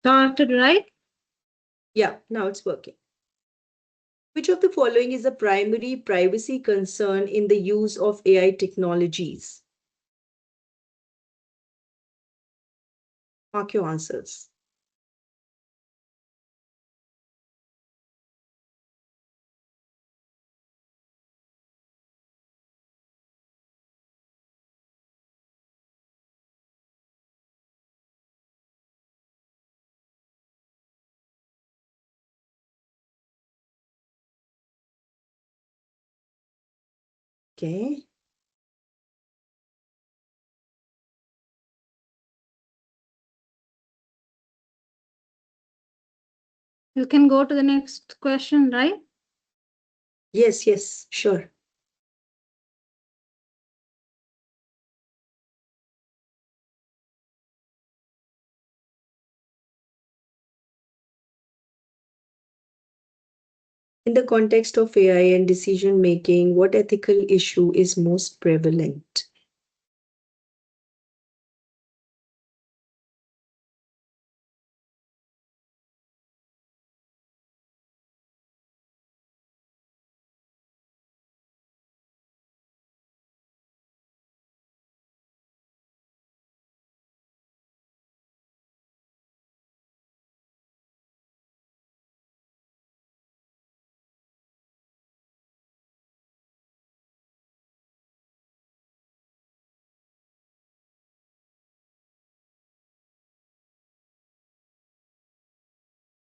Speaker 1: Started, right?
Speaker 2: Yeah, now it's working. Which of the following is a primary privacy concern in the use of AI technologies? Mark your answers. Okay.
Speaker 1: You can go to the next question, right?
Speaker 2: Yes, yes, sure. In the context of AI and decision making, what ethical issue is most prevalent?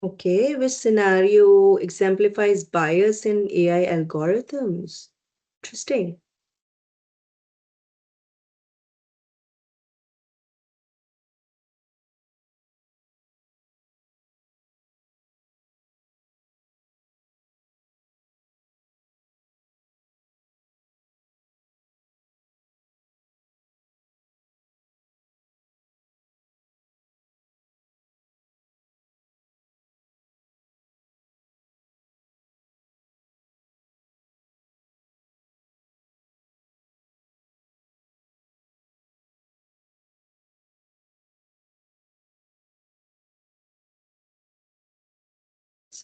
Speaker 2: Okay, which scenario exemplifies bias in AI algorithms? Interesting.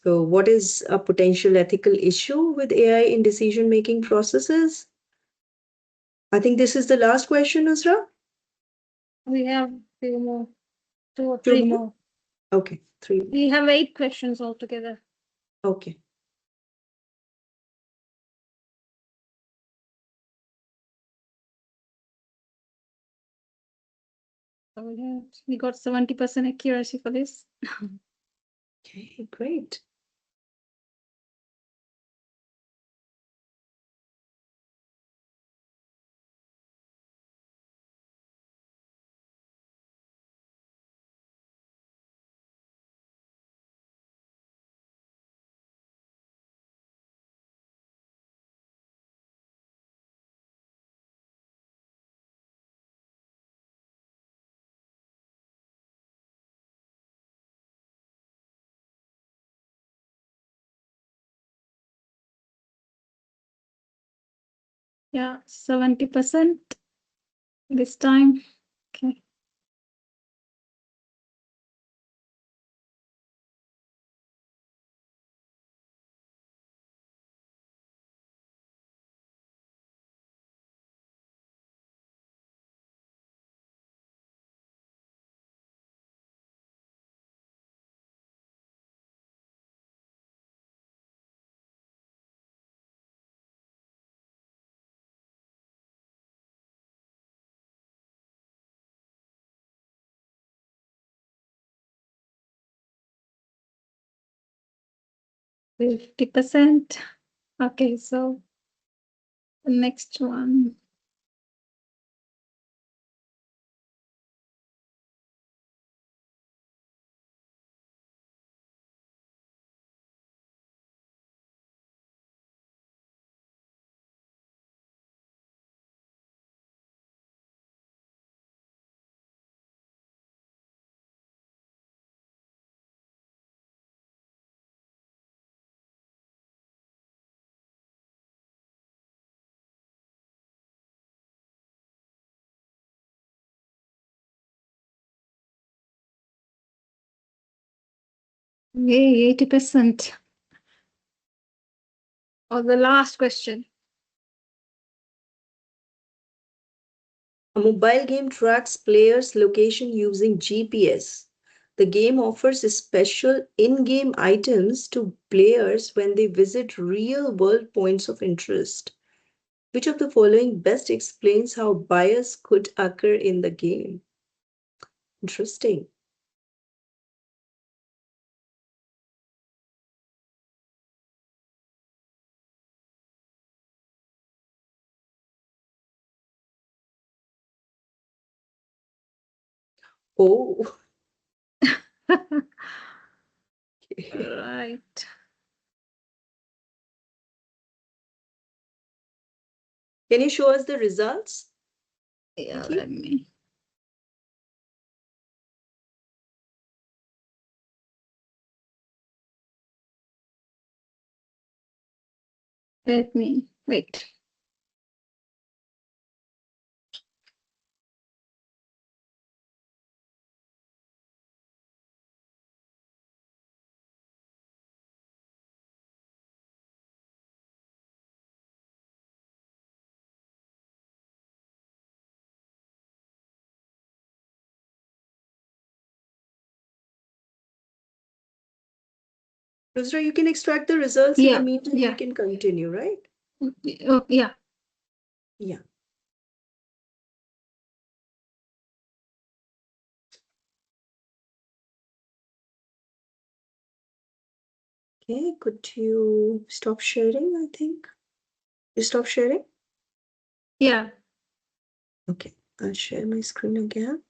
Speaker 2: So, what is a potential ethical issue with AI in decision making processes? I think this is the last question, Nusra.
Speaker 1: We have few more, 2 or
Speaker 2: Two
Speaker 1: 3
Speaker 2: more?
Speaker 1: more.
Speaker 2: Okay, three.
Speaker 1: We have 8 questions altogether.
Speaker 2: Okay.
Speaker 1: So we got 70% accuracy for this.
Speaker 2: Okay, great.
Speaker 1: Yeah, 70% this time. Okay. %50. Okay, so the next one. Yay, 80%. Or the last question.
Speaker 2: A mobile game tracks players' location using GPS. The game offers special in-game items to players when they visit real-world points of interest. Which of the following best explains how bias could occur in the game? Interesting. Oh,
Speaker 1: Right.
Speaker 2: can you show us the results?
Speaker 1: Yeah,
Speaker 2: Thank you.
Speaker 1: let me. Let me wait.
Speaker 2: Rosra, you can extract the results. In the
Speaker 1: Yeah,
Speaker 2: meantime,
Speaker 1: yeah.
Speaker 2: we can continue, right?
Speaker 1: Oh, yeah.
Speaker 2: Yeah. Okay, could you stop sharing, I think? You stop sharing?
Speaker 1: Yeah.
Speaker 2: Okay, I'll share my screen again.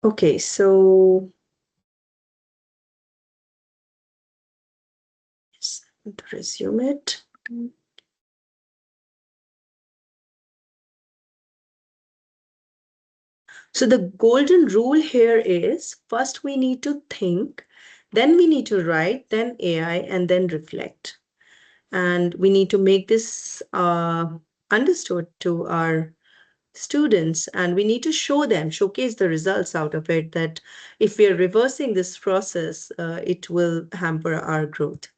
Speaker 2: Okay, so yes, I'm going to resume it. So the golden rule here is first we need to think, then we need to write, then AI, and then reflect. And we need to make this understood to our students, and we need to showcase the results out of it, that if we are reversing this process, it will hamper our growth.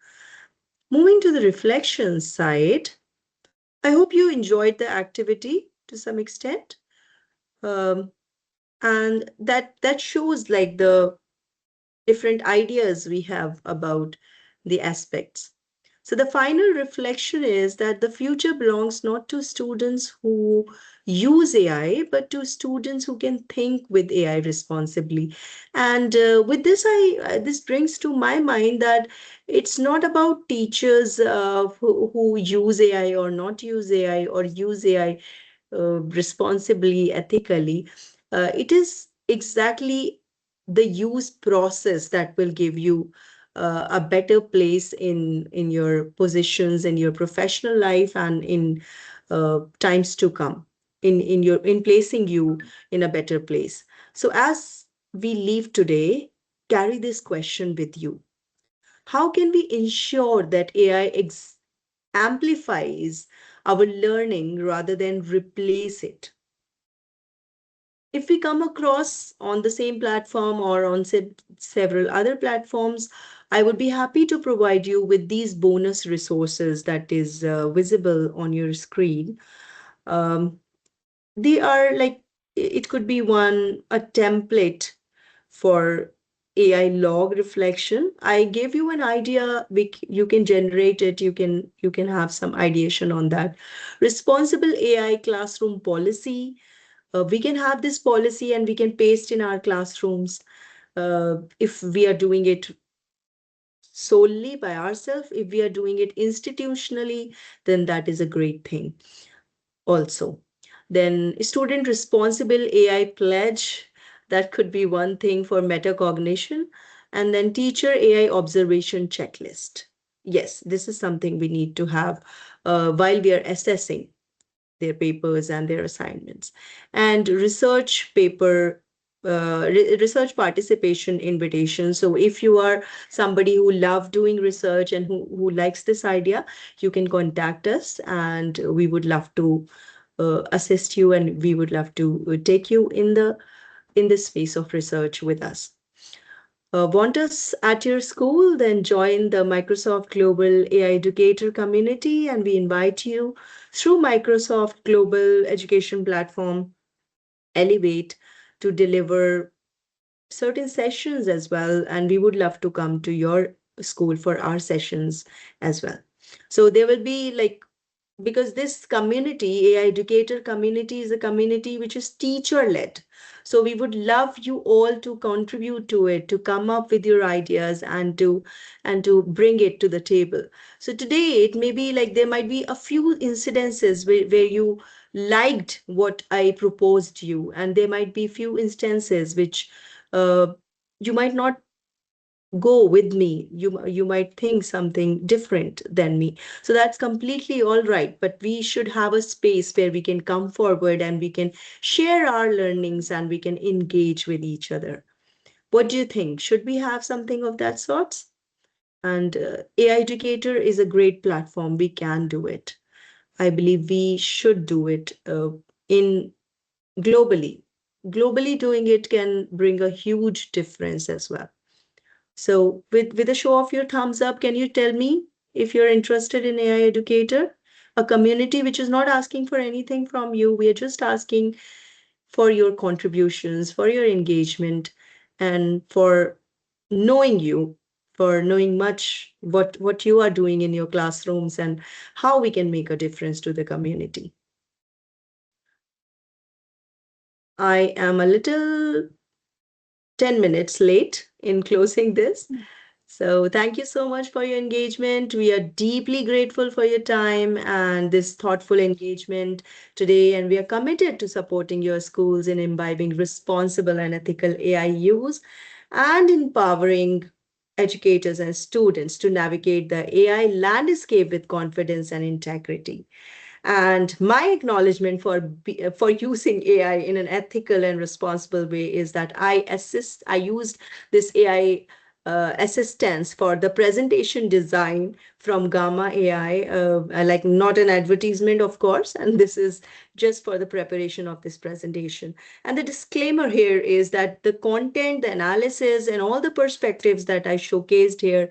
Speaker 2: Moving to the reflection side, I hope you enjoyed the activity to some extent. And that shows like the different ideas we have about the aspects. So the final reflection is that the future belongs not to students who use AI, but to students who can think with AI responsibly. And with this, this brings to my mind that it's not about teachers who use AI or not use AI or use AI responsibly, ethically. It is exactly the use process that will give you a better place in your positions, in your professional life, and in times to come, in placing you in a better place. So as we leave today, carry this question with you. How can we ensure that AI amplifies our learning rather than replace it? If we come across on the same platform or on several other platforms, I would be happy to provide you with these bonus resources that is visible on your screen. Um, they are like, it could be a template for AI log reflection. I gave you an idea. You can generate it. You can have some ideation on that. Responsible AI classroom policy. We can have this policy and we can paste in our classrooms. If we are doing it solely by ourselves, if we are doing it institutionally, then that is a great thing also. Then student responsible AI pledge, that could be one thing for metacognition. And then teacher AI observation checklist. Yes, this is something we need to have while we are assessing their papers and their assignments. And research participation invitation. So if you are somebody who love doing research and who likes this idea, you can contact us and we would love to assist you, and we would love to take you in this space of research with us. Want us at your school? Then join the Microsoft Global AI Educator community, and we invite you through Microsoft Global Education Platform Elevate to deliver certain sessions as well. And we would love to come to your school for our sessions as well. So there will be like, because this community, AI Educator community, is a community which is teacher-led. So we would love you all to contribute to it, to come up with your ideas and to bring it to the table. So today it may be like there might be a few incidences where you liked what I proposed you, and there might be few instances which you might not go with me. You might think something different than me. So that's completely all right. But we should have a space where we can come forward and we can share our learnings and we can engage with each other. What do you think? Should we have something of that sort? And AI Educator is a great platform. We can do it. I believe we should do it in globally. Globally doing it can bring a huge difference as well. So with a show of your thumbs up, can you tell me if you're interested in AI Educator, a community which is not asking for anything from you. We are just asking for your contributions, for your engagement, and for knowing you, for knowing much what you are doing in your classrooms and how we can make a difference to the community. I am a little 10 minutes late in closing this. So thank you so much for your engagement. We are deeply grateful for your time and this thoughtful engagement today. And we are committed to supporting your schools in imbibing responsible and ethical AI use and empowering educators and students to navigate the AI landscape with confidence and integrity. And my acknowledgement for using AI in an ethical and responsible way is that I used this AI assistance for the presentation design from Gamma AI, like not an advertisement, of course, and this is just for the preparation of this presentation. And the disclaimer here is that the content, the analysis, and all the perspectives that I showcased here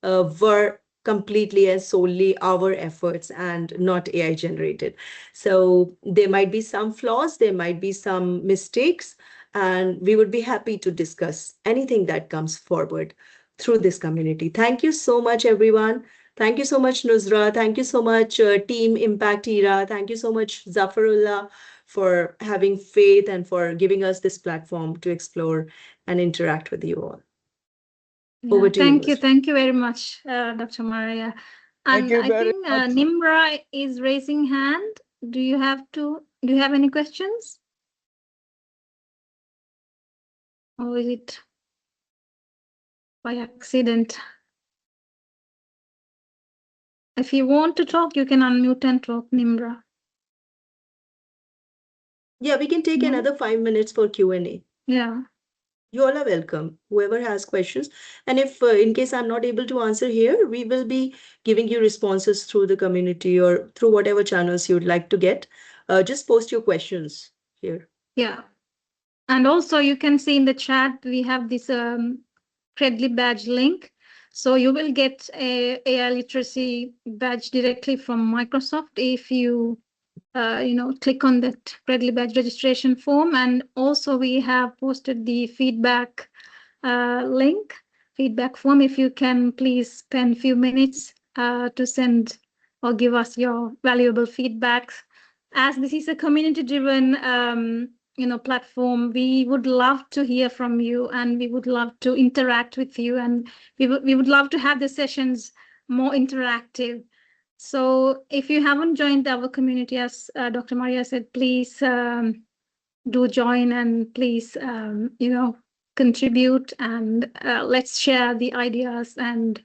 Speaker 2: were completely and solely our efforts and not AI generated. So there might be some flaws, there might be some mistakes, and we would be happy to discuss anything that comes forward through this community. Thank you so much, everyone. Thank you so much, Nusra. Thank you so much, Team Impact Era. Thank you so much, Zafarullah, for having faith and for giving us this platform to explore and interact with you all. Over to you,
Speaker 1: Thank you.
Speaker 2: Nusra.
Speaker 1: Thank you very much, Dr. Maria. And
Speaker 3: you
Speaker 1: I
Speaker 3: very
Speaker 1: think
Speaker 3: much.
Speaker 1: Nimra is raising hand. Do you have any questions? Or is it by accident? If you want to talk, you can unmute and talk, Nimra.
Speaker 2: Yeah, we can take
Speaker 1: No?
Speaker 2: another 5 minutes for Q&A.
Speaker 1: Yeah.
Speaker 2: You all are welcome, whoever has questions. And if in case I'm not able to answer here, we will be giving you responses through the community or through whatever channels you'd like to get. Just post your questions here.
Speaker 1: Yeah. And also you can see in the chat, we have this Credly badge link. So you will get a AI literacy badge directly from Microsoft if you click on that Credly badge registration form. And also we have posted the feedback link, feedback form. If you can please spend a few minutes to send or give us your valuable feedback. As this is a community-driven platform, we would love to hear from you, and we would love to interact with you, and we would love to have the sessions more interactive. So if you haven't joined our community, as Dr. Maria said, please do join, and please contribute, and let's share the ideas and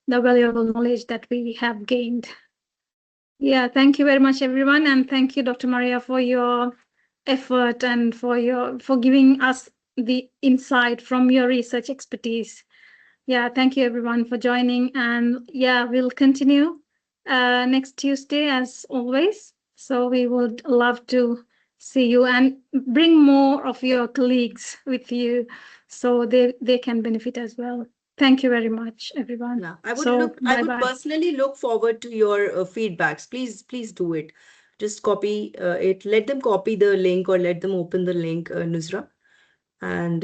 Speaker 1: the valuable knowledge that we have gained. Yeah, thank you very much, everyone, and thank you, Dr. Maria, for your effort and for giving us the insight from your research expertise. Yeah, thank you, everyone, for joining, and yeah, we'll continue next Tuesday as always. So we would love to see you and bring more of your colleagues with you so they can benefit as well. Thank you very much, everyone.
Speaker 2: Yeah, I
Speaker 1: So,
Speaker 2: would
Speaker 1: bye-bye.
Speaker 2: personally look forward to your feedbacks. Please do it. Just copy it. Let them copy the link or let them open the link, Nusra. And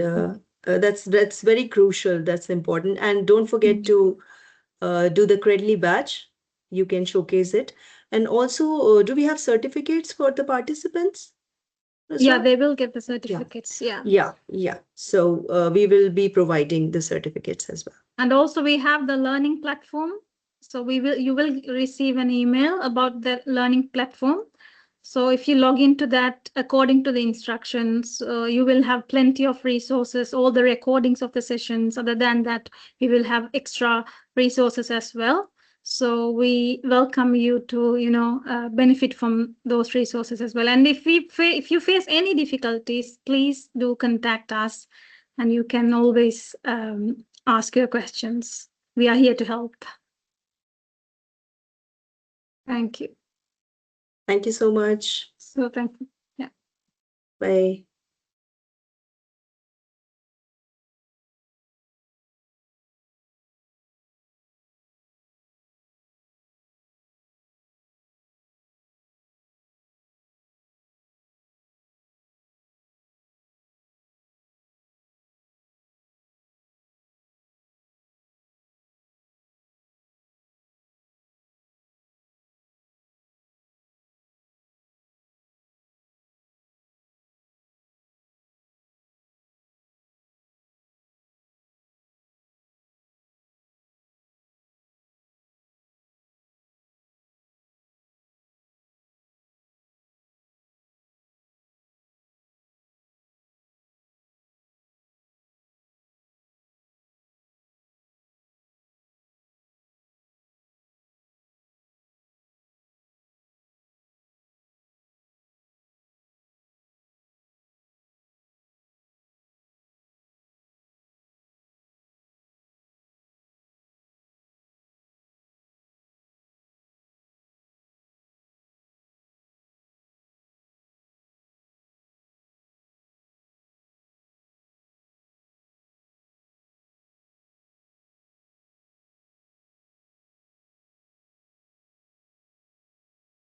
Speaker 2: that's very crucial. That's important. And don't forget to do the Credly badge. You can showcase it. And also, do we have certificates for the participants,
Speaker 1: Yeah,
Speaker 2: Nusra?
Speaker 1: they will get the certificates. Yeah.
Speaker 2: Yeah. So we will be providing the certificates as well.
Speaker 1: And also we have the learning platform. So you will receive an email about the learning platform. So if you log into that according to the instructions, you will have plenty of resources, all the recordings of the sessions. Other than that, we will have extra resources as well. So we welcome you to benefit from those resources as well. And if you face any difficulties, please do contact us, and you can always ask your questions. We are here to help. Thank you.
Speaker 2: Thank you so much.
Speaker 1: So thank you. Yeah.
Speaker 2: Bye.